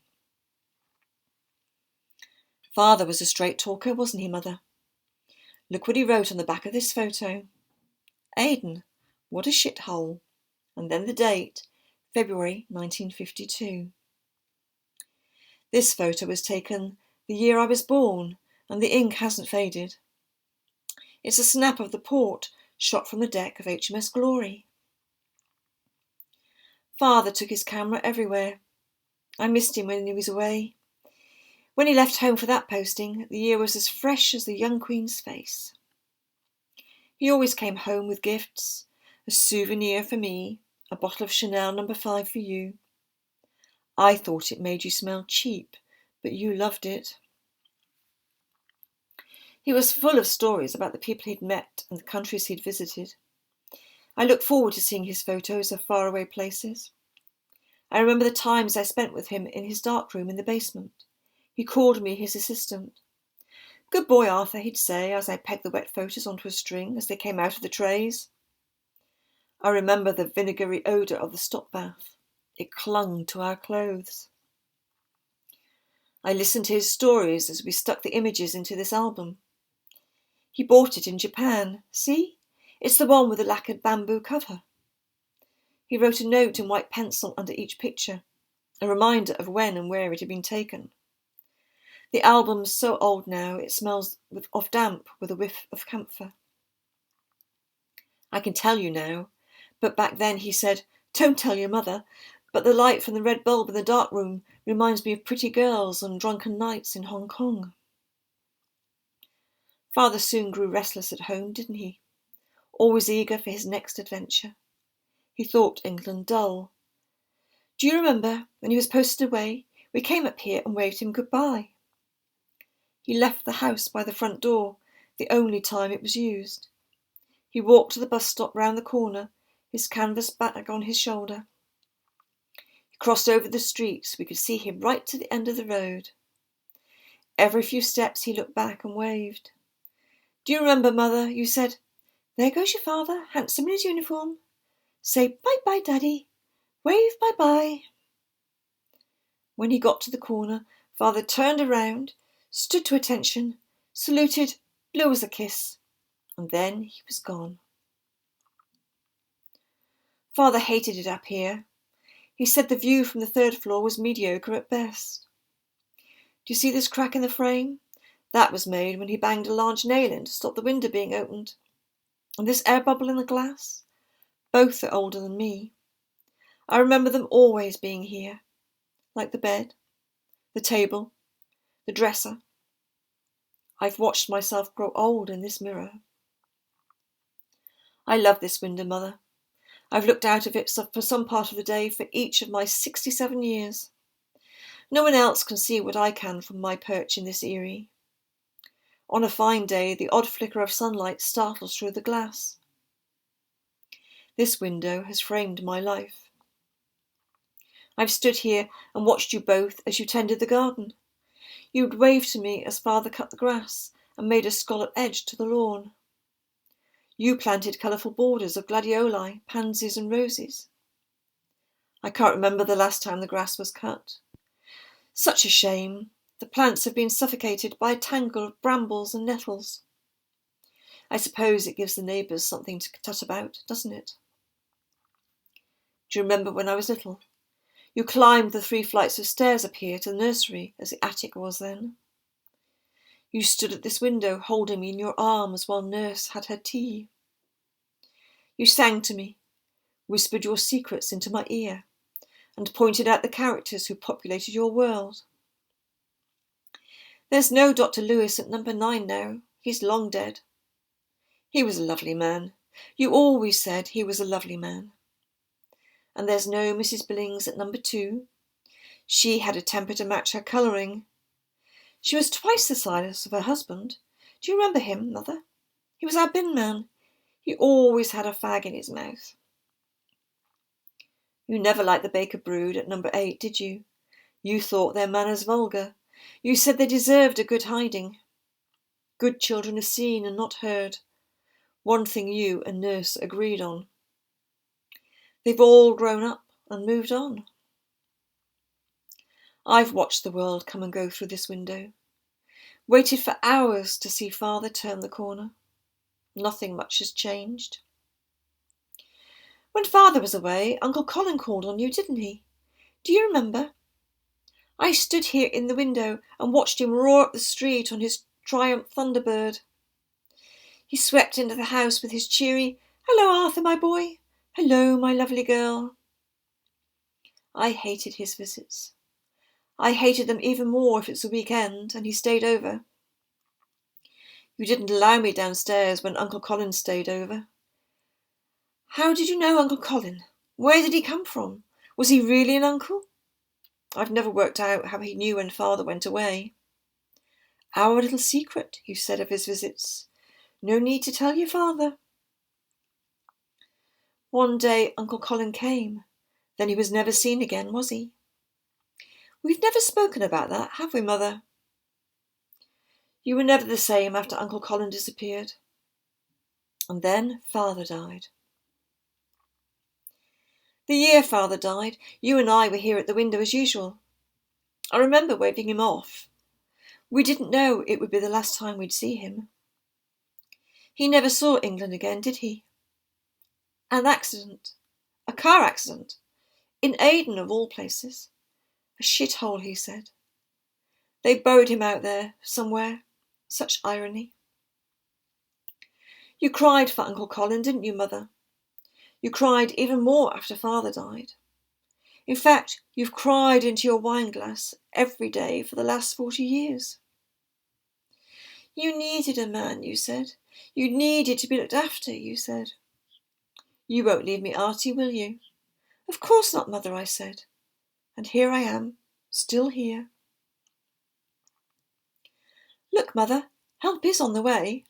Father was a straight talker, wasn't he, Mother? Look what he wrote on the back of this photo. Aidan, what a shithole. And then the date, February 1952. This photo was taken the year I was born, and the ink hasn't faded. It's a snap of the port shot from the deck of HMS Glory. Father took his camera everywhere. I missed him when he was away. When he left home for that posting, the year was as fresh as the young Queen's face. He always came home with gifts, a souvenir for me, a bottle of Chanel No. 5 for you. I thought it made you smell cheap, but you loved it. He was full of stories about the people he'd met and the countries he'd visited. I look forward to seeing his photos of faraway places. I remember the times I spent with him in his dark room in the basement. He called me his assistant. Good boy, Arthur, he'd say, as I pegged the wet photos onto a string as they came out of the trays. I remember the vinegary odour of the stop bath. It clung to our clothes. I listened to his stories as we stuck the images into this album. He bought it in Japan. See? It's the one with the lacquered bamboo cover. He wrote a note in white pencil under each picture, a reminder of when and where it had been taken. The album's so old now it smells of damp with a whiff of camphor. I can tell you now, but back then he said, don't tell your mother, but the light from the red bulb in the dark room reminds me of pretty girls and drunken nights in Hong Kong. Father soon grew restless at home, didn't he? Always eager for his next adventure. He thought England dull. Do you remember when he was posted away, we came up here and waved him goodbye? He left the house by the front door, the only time it was used. He walked to the bus stop round the corner, his canvas bag on his shoulder. He crossed over the street so we could see him right to the end of the road. Every few steps he looked back and waved. Do you remember, Mother, you said, there goes your father, handsome in his uniform. Say bye-bye, Daddy. Wave bye-bye. When he got to the corner, Father turned around, stood to attention, saluted, blew us a kiss, and then he was gone. Father hated it up here. He said the view from the 3rd floor was mediocre at best. Do you see this crack in the frame? That was made when he banged a large nail in to stop the window being opened. And this air bubble in the glass? Both are older than me. I remember them always being here, like the bed, the table, the dresser. I've watched myself grow old in this mirror. I love this window, Mother. I've looked out of it for some part of the day for each of my 67 years. No one else can see what I can from my perch in this eyrie. On a fine day, the odd flicker of sunlight startles through the glass. This window has framed my life. I've stood here and watched you both as you tended the garden. You'd wave to me as Father cut the grass and made a scallop edge to the lawn. You planted colourful borders of gladioli, pansies and roses. I can't remember the last time the grass was cut. Such a shame. The plants have been suffocated by a tangle of brambles and nettles. I suppose it gives the neighbours something to tut about, doesn't it? Do you remember when I was little? You climbed the 3 flights of stairs up here to the nursery, as the attic was then. You stood at this window holding me in your arms while Nurse had her tea. You sang to me, whispered your secrets into my ear, and pointed out the characters who populated your world. There's no Dr. Lewis at number 9 now. He's long dead. He was a lovely man. You always said he was a lovely man. And there's no Mrs. Billings at number 2. She had a temper to match her colouring. She was twice the size of her husband. Do you remember him, Mother? He was our bin man. He always had a fag in his mouth. You never liked the Baker brood at number 8, did you? You thought their manners vulgar. You said they deserved a good hiding. Good children are seen and not heard. One thing you and Nurse agreed on. They've all grown up and moved on. I've watched the world come and go through this window. Waited for hours to see Father turn the corner. Nothing much has changed. When Father was away, Uncle Colin called on you, didn't he? Do you remember? I stood here in the window and watched him roar up the street on his Triumph Thunderbird. He swept into the house with his cheery, "Hello, Arthur, my boy. Hello, my lovely girl." I hated his visits. I hated them even more if it's a weekend and he stayed over. You didn't allow me downstairs when Uncle Colin stayed over. How did you know Uncle Colin? Where did he come from? Was he really an uncle? I've never worked out how he knew when Father went away. Our little secret, you said of his visits. No need to tell your father. One day Uncle Colin came. Then he was never seen again, was he? We've never spoken about that, have we, Mother? You were never the same after Uncle Colin disappeared. And then Father died. The year Father died, you and I were here at the window as usual. I remember waving him off. We didn't know it would be the last time we'd see him. He never saw England again, did he? An accident. A car accident. In Aden, of all places. A shithole, he said. They buried him out there, somewhere. Such irony. You cried for Uncle Colin, didn't you, Mother? You cried even more after Father died. In fact, you've cried into your wine glass every day for the last 40 years. You needed a man, you said. You needed to be looked after, you said. You won't leave me, Artie, will you? Of course not, Mother, I said. And here I am, still here. Look, Mother, help is on the way.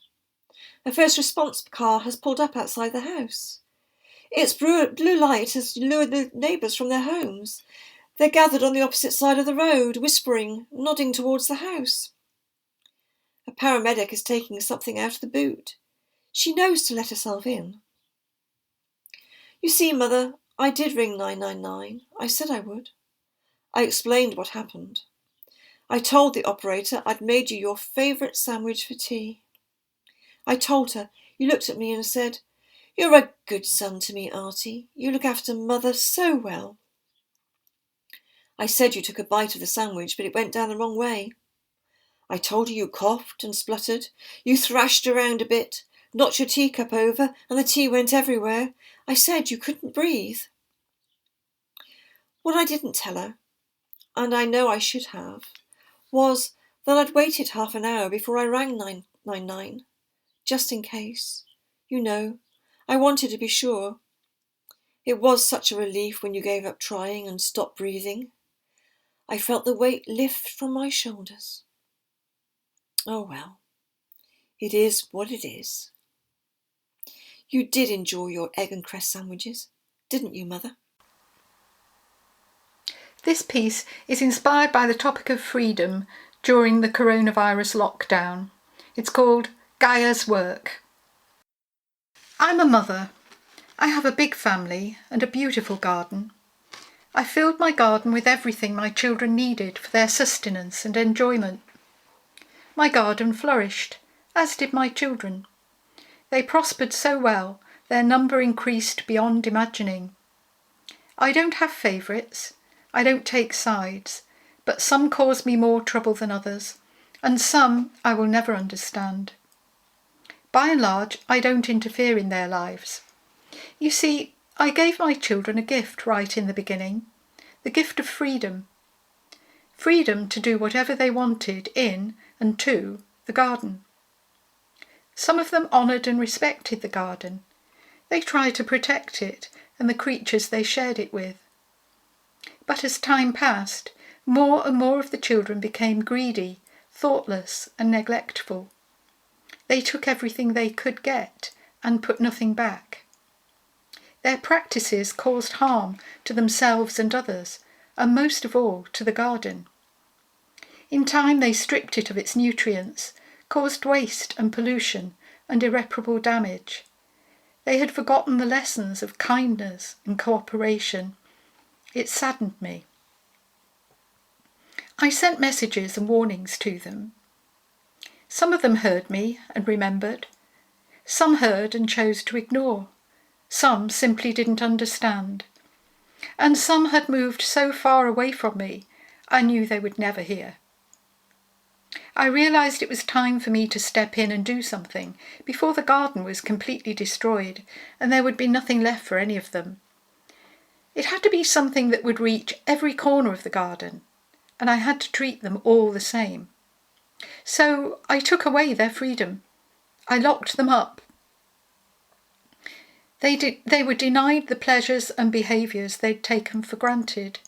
A first response car has pulled up outside the house. Its blue light has lured the neighbours from their homes. They're gathered on the opposite side of the road, whispering, nodding towards the house. A paramedic is taking something out of the boot. She knows to let herself in. You see, Mother, I did ring 999. I said I would. I explained what happened. I told the operator I'd made you your favourite sandwich for tea. I told her. You looked at me and said, "You're a good son to me, Artie. You look after Mother so well." I said you took a bite of the sandwich, but it went down the wrong way. I told you coughed and spluttered. You thrashed around a bit, knocked your teacup over, and the tea went everywhere. I said you couldn't breathe. What I didn't tell her, and I know I should have, was that I'd waited half an hour before I rang 999, just in case. You know, I wanted to be sure. It was such a relief when you gave up trying and stopped breathing. I felt the weight lift from my shoulders. Oh well, it is what it is. You did enjoy your egg and cress sandwiches, didn't you, Mother? This piece is inspired by the topic of freedom during the coronavirus lockdown. It's called Gaia's Work. I'm a mother. I have a big family and a beautiful garden. I filled my garden with everything my children needed for their sustenance and enjoyment. My garden flourished, as did my children. They prospered so well, their number increased beyond imagining. I don't have favourites, I don't take sides, but some cause me more trouble than others, and some I will never understand. By and large, I don't interfere in their lives. You see, I gave my children a gift right in the beginning, the gift of freedom. Freedom to do whatever they wanted in and to the garden. Some of them honoured and respected the garden. They tried to protect it and the creatures they shared it with. But as time passed, more and more of the children became greedy, thoughtless and neglectful. They took everything they could get and put nothing back. Their practices caused harm to themselves and others, and most of all to the garden. In time they stripped it of its nutrients, caused waste and pollution and irreparable damage. They had forgotten the lessons of kindness and cooperation. It saddened me. I sent messages and warnings to them. Some of them heard me and remembered. Some heard and chose to ignore. Some simply didn't understand. And some had moved so far away from me, I knew they would never hear. I realised it was time for me to step in and do something before the garden was completely destroyed and there would be nothing left for any of them. It had to be something that would reach every corner of the garden, and I had to treat them all the same. So I took away their freedom. I locked them up. They were denied the pleasures and behaviours they'd taken for granted.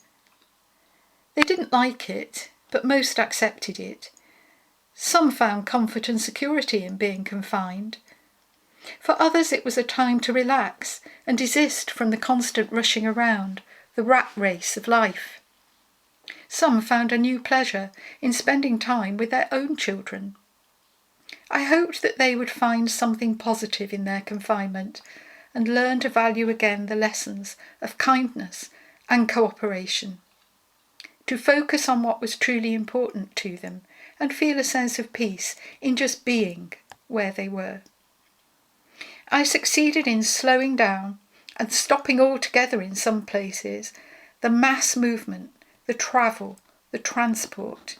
They didn't like it, but most accepted it. Some found comfort and security in being confined. For others it was a time to relax and desist from the constant rushing around, the rat race of life. Some found a new pleasure in spending time with their own children. I hoped that they would find something positive in their confinement and learn to value again the lessons of kindness and cooperation, to focus on what was truly important to them and feel a sense of peace in just being where they were. I succeeded in slowing down and stopping altogether in some places the mass movement, the travel, the transport,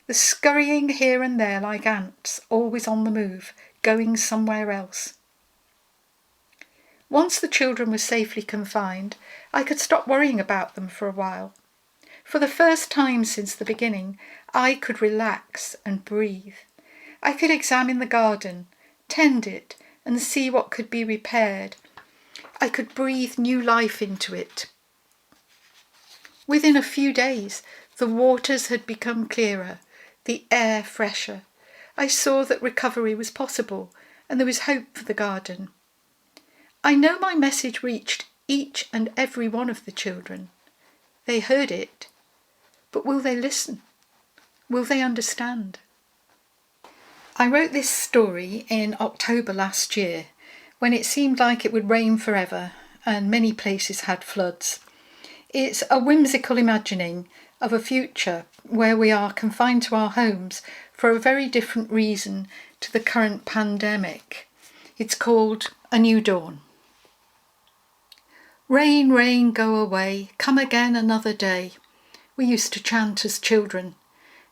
the scurrying here and there like ants, always on the move, going somewhere else. Once the children were safely confined, I could stop worrying about them for a while. For the first time since the beginning, I could relax and breathe. I could examine the garden, tend it, and see what could be repaired. I could breathe new life into it. Within a few days, the waters had become clearer, the air fresher. I saw that recovery was possible, and there was hope for the garden. I know my message reached each and every one of the children. They heard it, but will they listen? Will they understand? I wrote this story in October last year, when it seemed like it would rain forever and many places had floods. It's a whimsical imagining of a future where we are confined to our homes for a very different reason to the current pandemic. It's called A New Dawn. Rain, rain, go away, come again another day. We used to chant as children.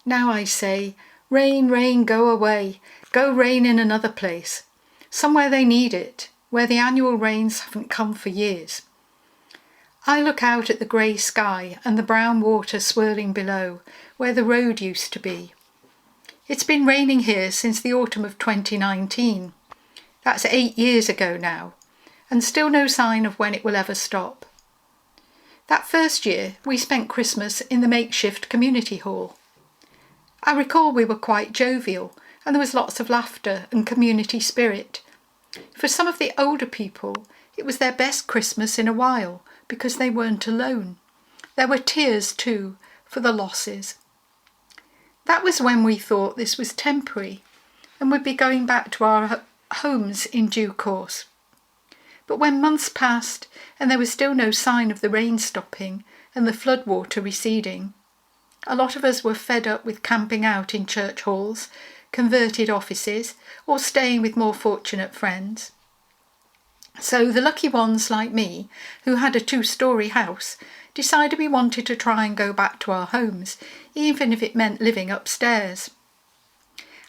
Now I say, rain, rain, go away, go rain in another place. Somewhere they need it, where the annual rains haven't come for years. I look out at the grey sky and the brown water swirling below, where the road used to be. It's been raining here since the autumn of 2019. That's 8 years ago now, and still no sign of when it will ever stop. That first year, we spent Christmas in the makeshift community hall. I recall we were quite jovial, and there was lots of laughter and community spirit. For some of the older people, it was their best Christmas in a while, because they weren't alone. There were tears too, for the losses. That was when we thought this was temporary, and would be going back to our homes in due course. But when months passed, and there was still no sign of the rain stopping and the floodwater receding, a lot of us were fed up with camping out in church halls, converted offices, or staying with more fortunate friends. So the lucky ones like me, who had a 2-storey house, decided we wanted to try and go back to our homes, even if it meant living upstairs.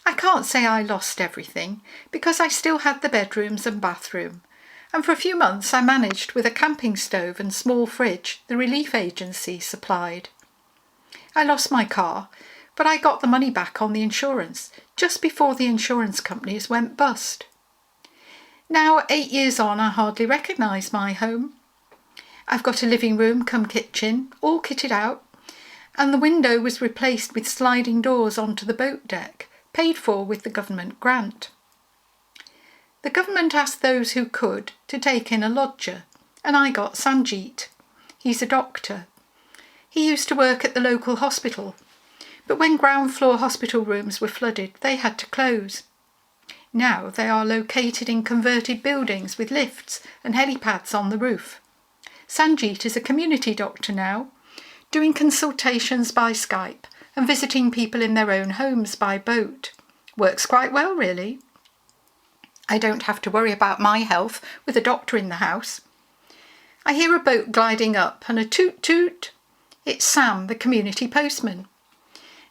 I can't say I lost everything, because I still had the bedrooms and bathroom, and for a few months I managed with a camping stove and small fridge the relief agency supplied. I lost my car, but I got the money back on the insurance, just before the insurance companies went bust. Now, 8 years on, I hardly recognise my home. I've got a living room cum kitchen, all kitted out, and the window was replaced with sliding doors onto the boat deck, paid for with the government grant. The government asked those who could to take in a lodger, and I got Sanjeet. He's a doctor. He used to work at the local hospital, but when ground floor hospital rooms were flooded, they had to close. Now they are located in converted buildings with lifts and helipads on the roof. Sanjeet is a community doctor now, doing consultations by Skype and visiting people in their own homes by boat. Works quite well, really. I don't have to worry about my health with a doctor in the house. I hear a boat gliding up and a toot toot. It's Sam, the community postman.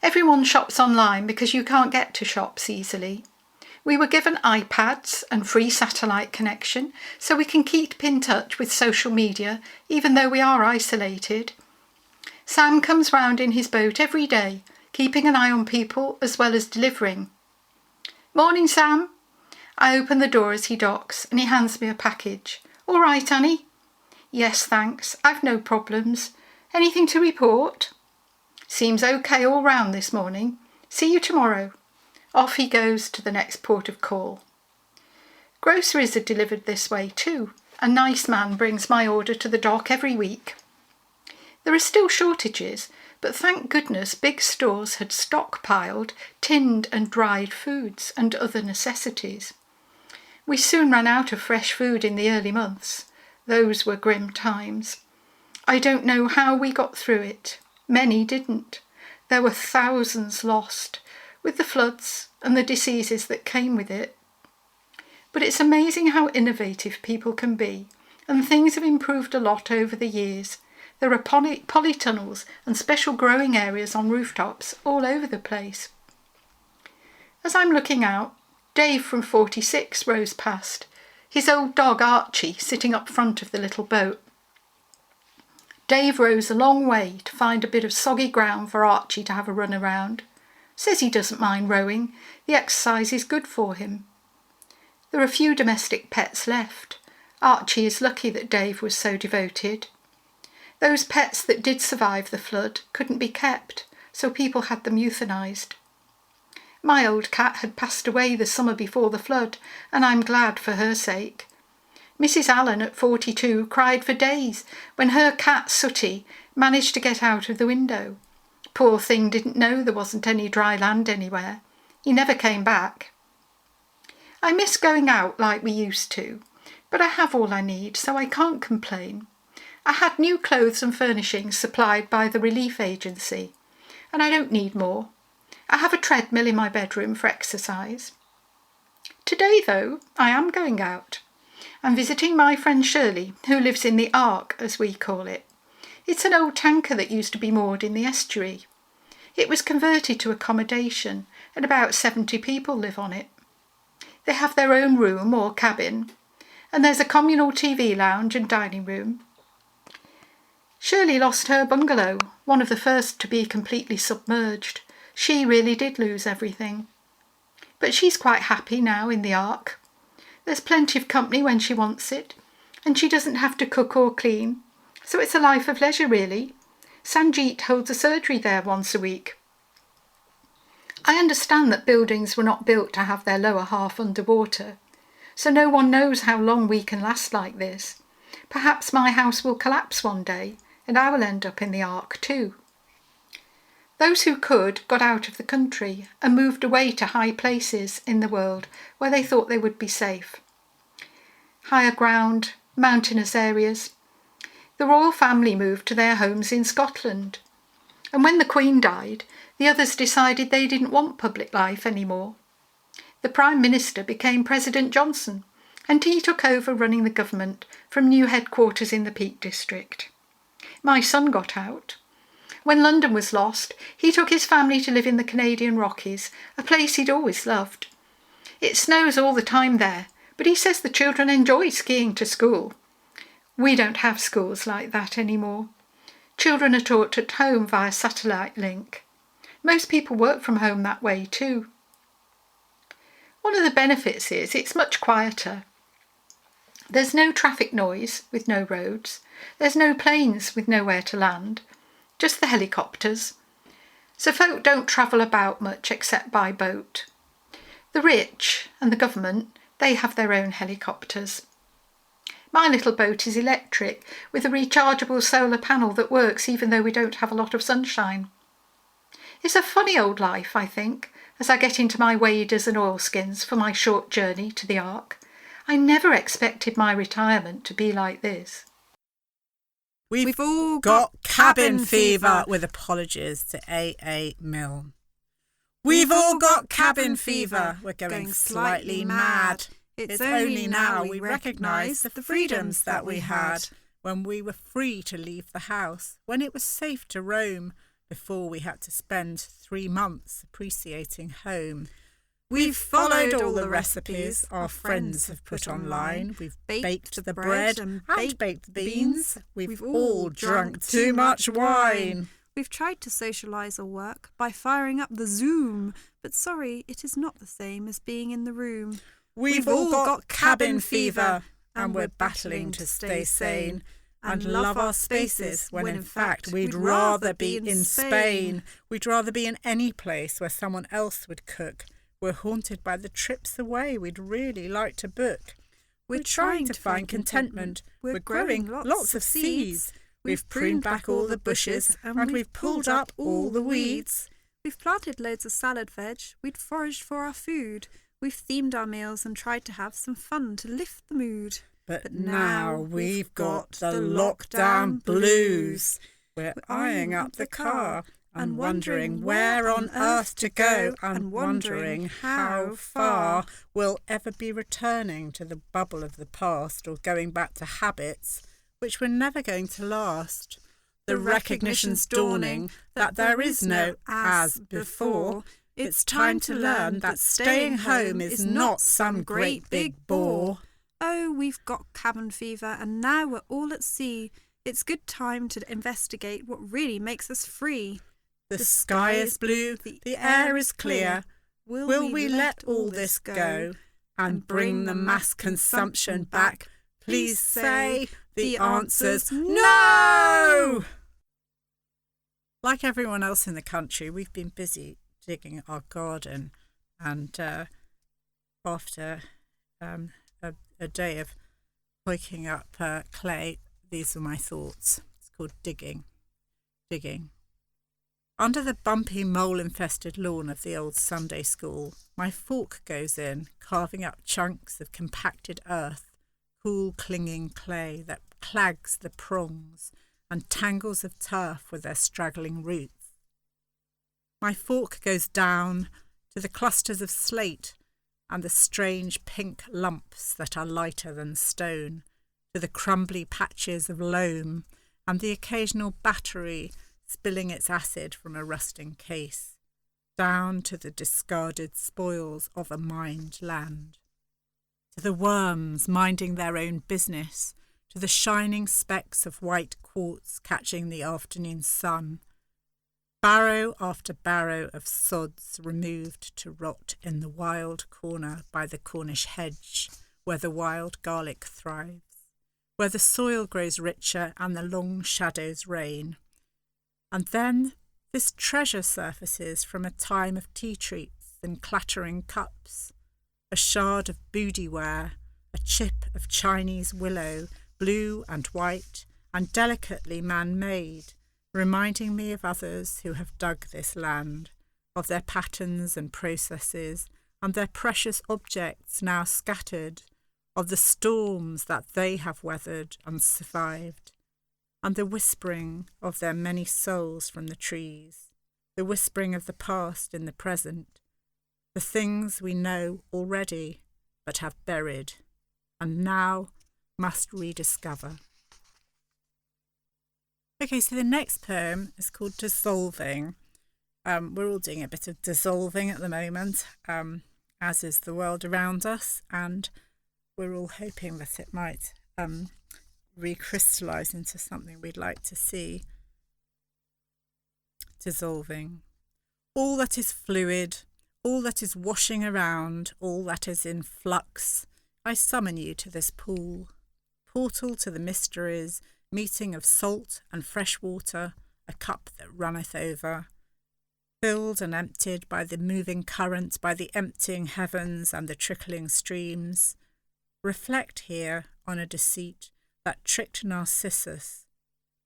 Everyone shops online because you can't get to shops easily. We were given iPads and free satellite connection so we can keep in touch with social media even though we are isolated. Sam comes round in his boat every day, keeping an eye on people as well as delivering. Morning, Sam. I open the door as he docks and he hands me a package. All right, Annie? Yes, thanks. I've no problems. Anything to report? Seems okay all round this morning. See you tomorrow. Off he goes to the next port of call. Groceries are delivered this way too. A nice man brings my order to the dock every week. There are still shortages, but thank goodness big stores had stockpiled tinned and dried foods and other necessities. We soon ran out of fresh food in the early months. Those were grim times. I don't know how we got through it. Many didn't. There were thousands lost, with the floods and the diseases that came with it. But it's amazing how innovative people can be, and things have improved a lot over the years. There are polytunnels and special growing areas on rooftops all over the place. As I'm looking out, Dave from 46 rows past, his old dog Archie sitting up front of the little boat. Dave rows a long way to find a bit of soggy ground for Archie to have a run around. Says he doesn't mind rowing, the exercise is good for him. There are few domestic pets left. Archie is lucky that Dave was so devoted. Those pets that did survive the flood couldn't be kept, so people had them euthanised. My old cat had passed away the summer before the flood, and I'm glad for her sake. Mrs. Allen at 42 cried for days when her cat Sooty managed to get out of the window. Poor thing didn't know there wasn't any dry land anywhere. He never came back. I miss going out like we used to, but I have all I need, so I can't complain. I had new clothes and furnishings supplied by the relief agency, and I don't need more. I have a treadmill in my bedroom for exercise. Today, though, I am going out. I'm visiting my friend Shirley, who lives in the Ark, as we call it. It's an old tanker that used to be moored in the estuary. It was converted to accommodation, and about 70 people live on it. They have their own room or cabin, and there's a communal TV lounge and dining room. Shirley lost her bungalow, one of the first to be completely submerged. She really did lose everything. But she's quite happy now in the Ark. There's plenty of company when she wants it, and she doesn't have to cook or clean, so it's a life of leisure really. Sanjeet holds a surgery there once a week. I understand that buildings were not built to have their lower half underwater, so no one knows how long we can last like this. Perhaps my house will collapse one day, and I will end up in the Ark too. Those who could got out of the country and moved away to high places in the world where they thought they would be safe. Higher ground, mountainous areas. The royal family moved to their homes in Scotland. And when the Queen died, the others decided they didn't want public life anymore. The Prime Minister became President Johnson, and he took over running the government from new headquarters in the Peak District. My son got out. When London was lost, he took his family to live in the Canadian Rockies, a place he'd always loved. It snows all the time there, but he says the children enjoy skiing to school. We don't have schools like that anymore. Children are taught at home via satellite link. Most people work from home that way too. One of the benefits is it's much quieter. There's no traffic noise with no roads. There's no planes with nowhere to land. Just the helicopters. So folk don't travel about much except by boat. The rich and the government, they have their own helicopters. My little boat is electric, with a rechargeable solar panel that works even though we don't have a lot of sunshine. It's a funny old life, I think, as I get into my waders and oilskins for my short journey to the Ark. I never expected my retirement to be like this. We've all got cabin fever, with apologies to A.A. Milne. We've all got cabin fever, we're going slightly mad. It's only now we recognise the freedoms that we had, when we were free to leave the house, when it was safe to roam, before we had to spend 3 months appreciating home. We've followed all the recipes our friends have put online. We've baked the bread and baked the beans. We've all drunk too much wine. We've tried to socialise our work by firing up the Zoom, but sorry, it is not the same as being in the room. We've all got cabin fever, and we're battling to stay sane and love our spaces, when in fact we'd rather be in Spain. We'd rather be in any place where someone else would cook. We're haunted by the trips away we'd really like to book. We're trying to find contentment. We're growing lots of seeds. We've pruned back all the bushes and we've pulled up all the weeds. We've planted loads of salad veg. We'd foraged for our food. We've themed our meals and tried to have some fun to lift the mood. But now we've got the lockdown blues. We're eyeing up the car and wondering where on earth to go, and wondering how far we'll ever be returning to the bubble of the past, or going back to habits which were never going to last. The recognition's dawning that there is no as before. It's time to learn that staying home is not some great big bore. Oh, we've got cabin fever, and now we're all at sea. It's good time to investigate what really makes us free. The sky is blue, the air is clear. Will we let all this go and bring the mass consumption back? Please say the answer's no! Like everyone else in the country, we've been busy digging our garden, and after a day of poking up clay, these are my thoughts. It's called digging. Under the bumpy, mole-infested lawn of the old Sunday school, my fork goes in, carving up chunks of compacted earth, cool, clinging clay that clags the prongs and tangles of turf with their straggling roots. My fork goes down to the clusters of slate and the strange pink lumps that are lighter than stone, to the crumbly patches of loam and the occasional battery spilling its acid from a rusting case, down to the discarded spoils of a mined land, to the worms minding their own business, to the shining specks of white quartz catching the afternoon sun, barrow after barrow of sods removed to rot in the wild corner by the Cornish hedge, where the wild garlic thrives, where the soil grows richer and the long shadows reign. And then this treasure surfaces from a time of tea treats and clattering cups, a shard of boudiware, a chip of Chinese willow, blue and white and delicately man-made, reminding me of others who have dug this land, of their patterns and processes, and their precious objects now scattered, of the storms that they have weathered and survived, and the whispering of their many souls from the trees, the whispering of the past in the present, the things we know already but have buried, and now must rediscover. Okay, so the next poem is called Dissolving. We're all doing a bit of dissolving at the moment, as is the world around us, and we're all hoping that it might recrystallise into something we'd like to see. Dissolving. All that is fluid, all that is washing around, all that is in flux, I summon you to this pool, portal to the mysteries, meeting of salt and fresh water, a cup that runneth over, filled and emptied by the moving current, by the emptying heavens and the trickling streams. Reflect here on a deceit that tricked Narcissus,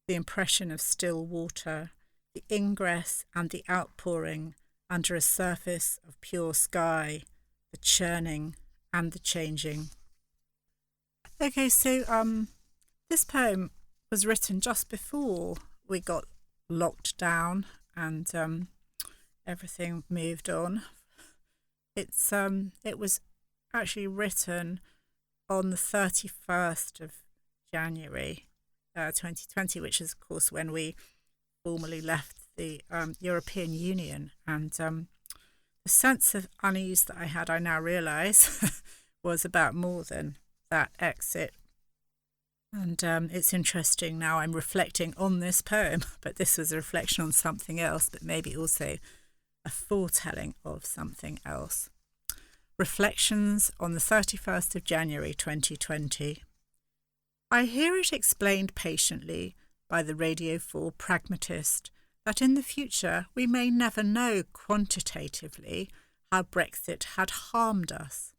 the impression of still water, the ingress and the outpouring under a surface of pure sky, the churning and the changing. Okay, so this poem was written just before we got locked down and everything moved on. It was actually written on the 31st of January 2020, which is of course when we formally left the European Union, and the sense of unease that I had, I now realise, was about more than that exit. And it's interesting now I'm reflecting on this poem, but this was a reflection on something else, but maybe also a foretelling of something else. Reflections on the 31st of January 2020. I hear it explained patiently by the Radio 4 pragmatist that in the future we may never know quantitatively how Brexit had harmed us.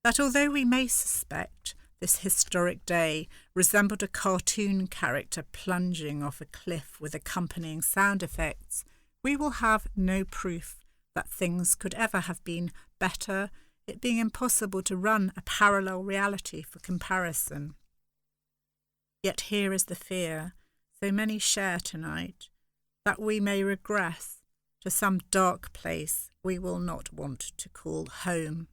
That although we may suspect this historic day resembled a cartoon character plunging off a cliff with accompanying sound effects, we will have no proof that things could ever have been better, it being impossible to run a parallel reality for comparison. Yet here is the fear so many share tonight, that we may regress to some dark place we will not want to call home.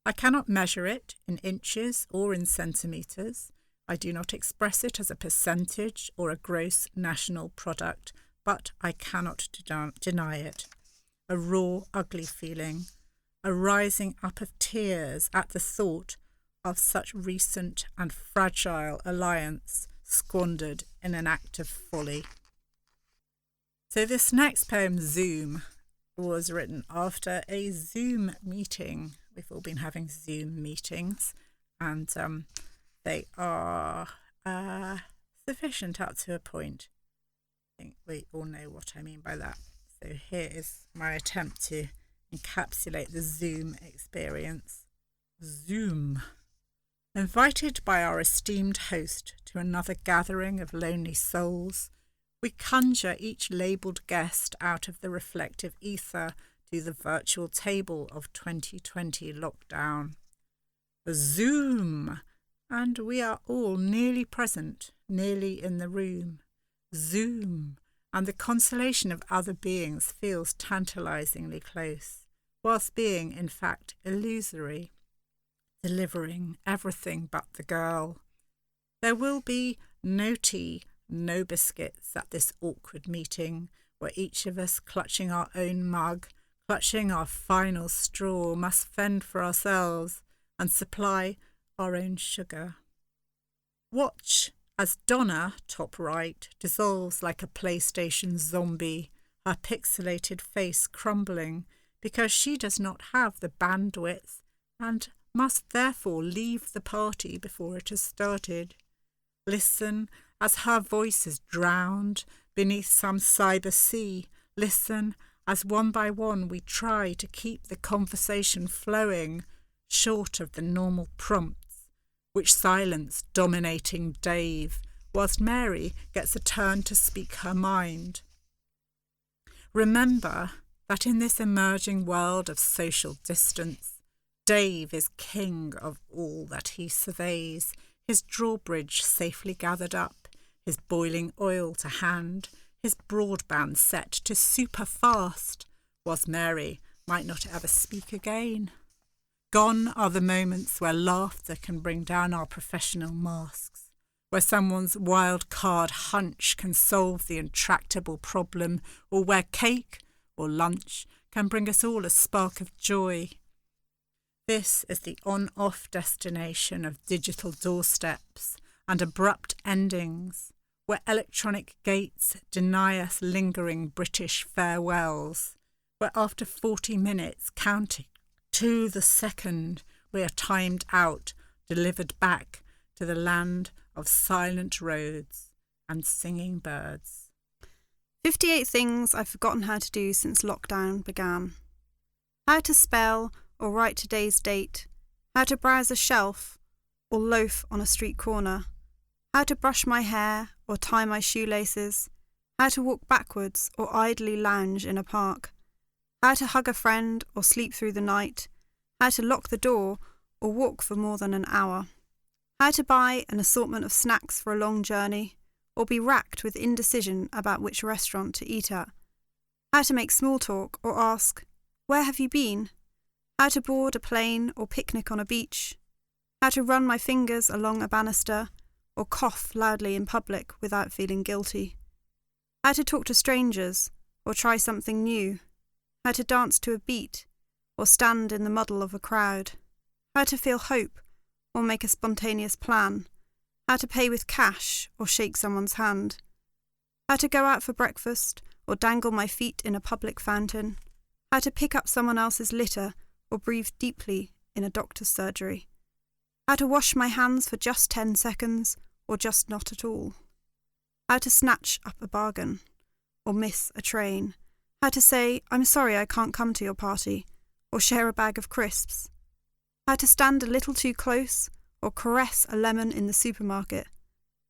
I cannot measure it in inches or in centimetres. I do not express it as a percentage or a gross national product, but I cannot deny it. A raw, ugly feeling, a rising up of tears at the thought of such recent and fragile alliance squandered in an act of folly. So this next poem, Zoom, was written after a Zoom meeting. We've all been having Zoom meetings, and they are sufficient up to a point. I think we all know what I mean by that. So here is my attempt to encapsulate the Zoom experience. Zoom. Invited by our esteemed host to another gathering of lonely souls, we conjure each labelled guest out of the reflective ether to the virtual table of 2020 lockdown. Zoom! And we are all nearly present, nearly in the room. Zoom, and the consolation of other beings feels tantalizingly close, whilst being, in fact, illusory, delivering everything but the girl. There will be no tea, no biscuits at this awkward meeting, where each of us, clutching our own mug, clutching our final straw, must fend for ourselves and supply our own sugar. Watch as Donna, top right, dissolves like a PlayStation zombie, her pixelated face crumbling, because she does not have the bandwidth and must therefore leave the party before it has started. Listen as her voice is drowned beneath some cyber sea. Listen as one by one we try to keep the conversation flowing, short of the normal prompts, which silence dominating Dave, whilst Mary gets a turn to speak her mind. Remember that in this emerging world of social distance, Dave is king of all that he surveys, his drawbridge safely gathered up, his boiling oil to hand, his broadband set to super fast, whilst Mary might not ever speak again. Gone are the moments where laughter can bring down our professional masks, where someone's wild card hunch can solve the intractable problem, or where cake or lunch can bring us all a spark of joy. This is the on-off destination of digital doorsteps and abrupt endings, where electronic gates deny us lingering British farewells, where after 40 minutes counting to the second we are timed out, delivered back to the land of silent roads and singing birds. 58 things I've forgotten how to do since lockdown began. How to spell or write today's date. How to browse a shelf or loaf on a street corner. How to brush my hair or tie my shoelaces. How to walk backwards or idly lounge in a park. How to hug a friend or sleep through the night. How to lock the door or walk for more than an hour. How to buy an assortment of snacks for a long journey, or be racked with indecision about which restaurant to eat at. How to make small talk or ask, "Where have you been?" How to board a plane or picnic on a beach. How to run my fingers along a banister, or cough loudly in public without feeling guilty. How to talk to strangers, or try something new. How to dance to a beat, or stand in the muddle of a crowd. How to feel hope, or make a spontaneous plan. How to pay with cash, or shake someone's hand. How to go out for breakfast, or dangle my feet in a public fountain. How to pick up someone else's litter, or breathe deeply in a doctor's surgery. How to wash my hands for just 10 seconds, or just not at all. How to snatch up a bargain, or miss a train. How to say, "I'm sorry I can't come to your party," or share a bag of crisps. How to stand a little too close, or caress a lemon in the supermarket.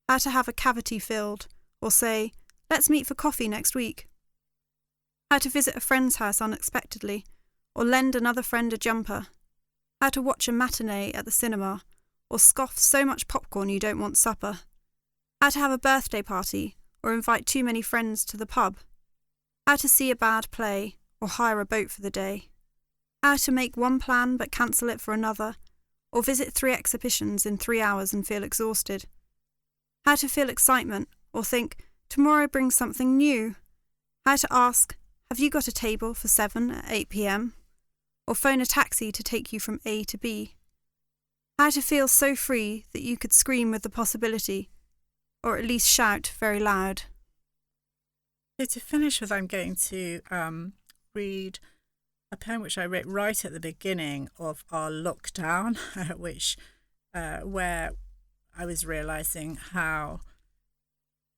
How to have a cavity filled, or say, "Let's meet for coffee next week." How to visit a friend's house unexpectedly, or lend another friend a jumper. How to watch a matinee at the cinema, or scoff so much popcorn you don't want supper. How to have a birthday party, or invite too many friends to the pub. How to see a bad play, or hire a boat for the day. How to make one plan but cancel it for another, or visit 3 exhibitions in 3 hours and feel exhausted. How to feel excitement, or think, "Tomorrow brings something new." How to ask, "Have you got a table for 7 at 8 p.m? Or phone a taxi to take you from A to B. How to feel so free that you could scream with the possibility, or at least shout very loud. So to finish with, I'm going to read a poem which I wrote right at the beginning of our lockdown, where I was realising how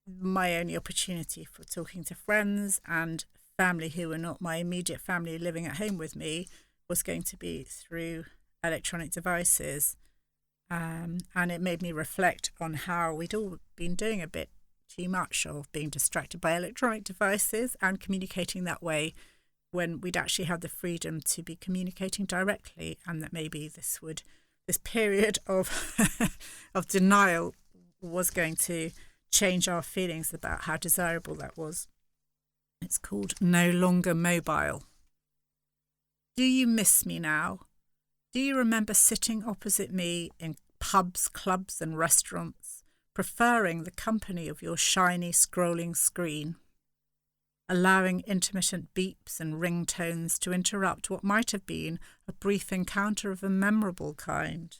my only opportunity for talking to friends and family who were not my immediate family living at home with me was going to be through electronic devices. And it made me reflect on how we'd all been doing a bit too much of being distracted by electronic devices and communicating that way when we'd actually had the freedom to be communicating directly, and that maybe this this period of of denial was going to change our feelings about how desirable that was. It's called No Longer Mobile. Do you miss me now? Do you remember sitting opposite me in pubs, clubs and restaurants, preferring the company of your shiny scrolling screen, allowing intermittent beeps and ringtones to interrupt what might have been a brief encounter of a memorable kind,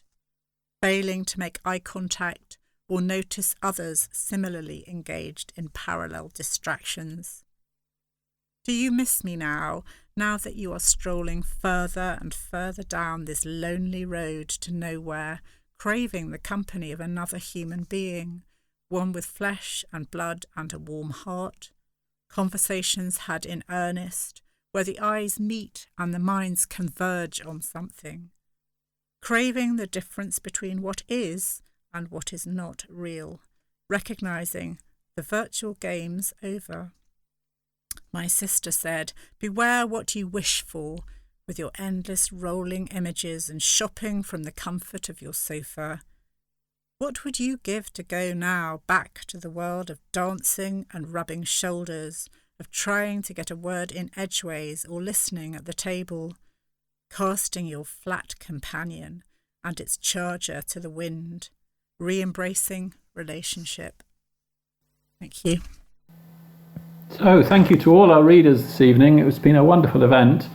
failing to make eye contact or notice others similarly engaged in parallel distractions? Do you miss me now that you are strolling further and further down this lonely road to nowhere, craving the company of another human being, one with flesh and blood and a warm heart, conversations had in earnest, where the eyes meet and the minds converge on something, craving the difference between what is and what is not real, recognising the virtual game's over? My sister said, beware what you wish for, with your endless rolling images and shopping from the comfort of your sofa. What would you give to go now back to the world of dancing and rubbing shoulders, of trying to get a word in edgeways or listening at the table, casting your flat companion and its charger to the wind, re-embracing relationship? Thank you. So thank you to all our readers this evening. It's been a wonderful event.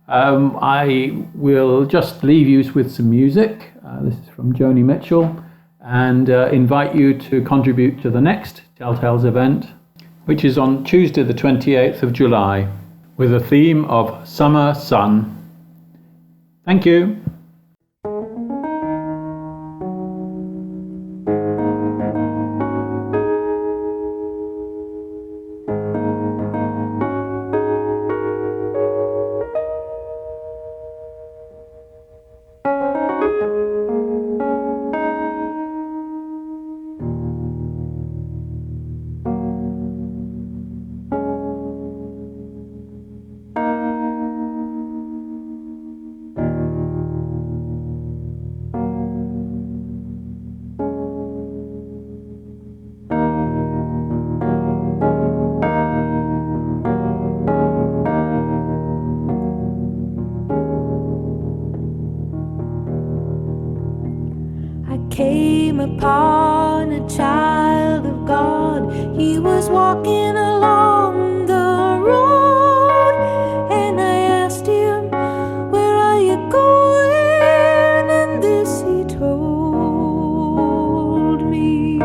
I will just leave you with some music. This is from Joni Mitchell, and invite you to contribute to the next Telltales event, which is on Tuesday the 28th of July, with a theme of Summer Sun. Thank you. Came upon a child of God. He was walking along the road, and I asked him, where are you going? And this he told me: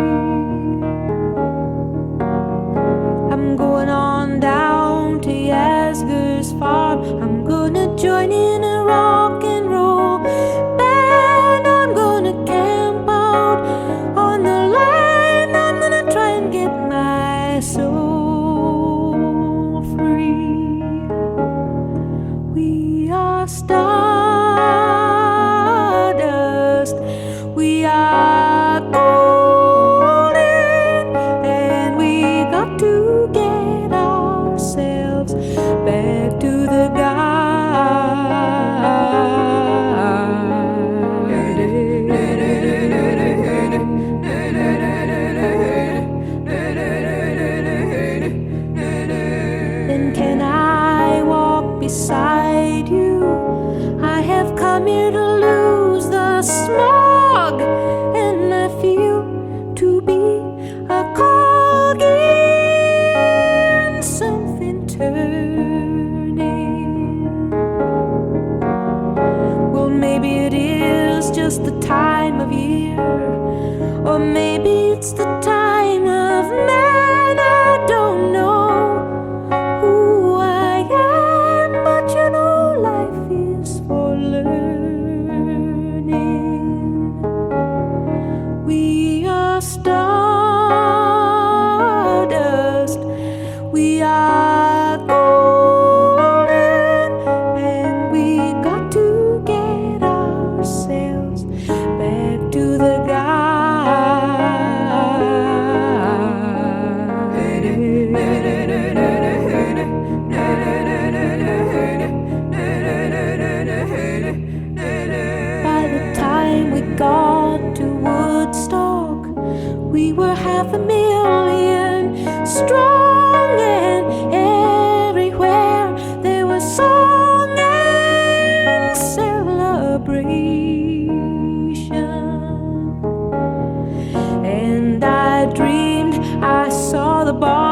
I'm going on down to Yasgur's farm. I'm gonna join in a rock and roll band. I'm gonna camp out on the land. I'm gonna try and get my soul free. We are stardust. We are golden, and we got to get ourselves back to the Then can I walk beside you? I have come here to lose the smog, and I feel to be a cog in something turning. Well, maybe it is just the time of year, or maybe it's the time of man. I don't know who I am, but you know life is for learning. We are stardust. We are golden, and we got to get ourselves back to the By the time we 500,000 strong, and everywhere there was song and celebration. And I dreamed I saw the bar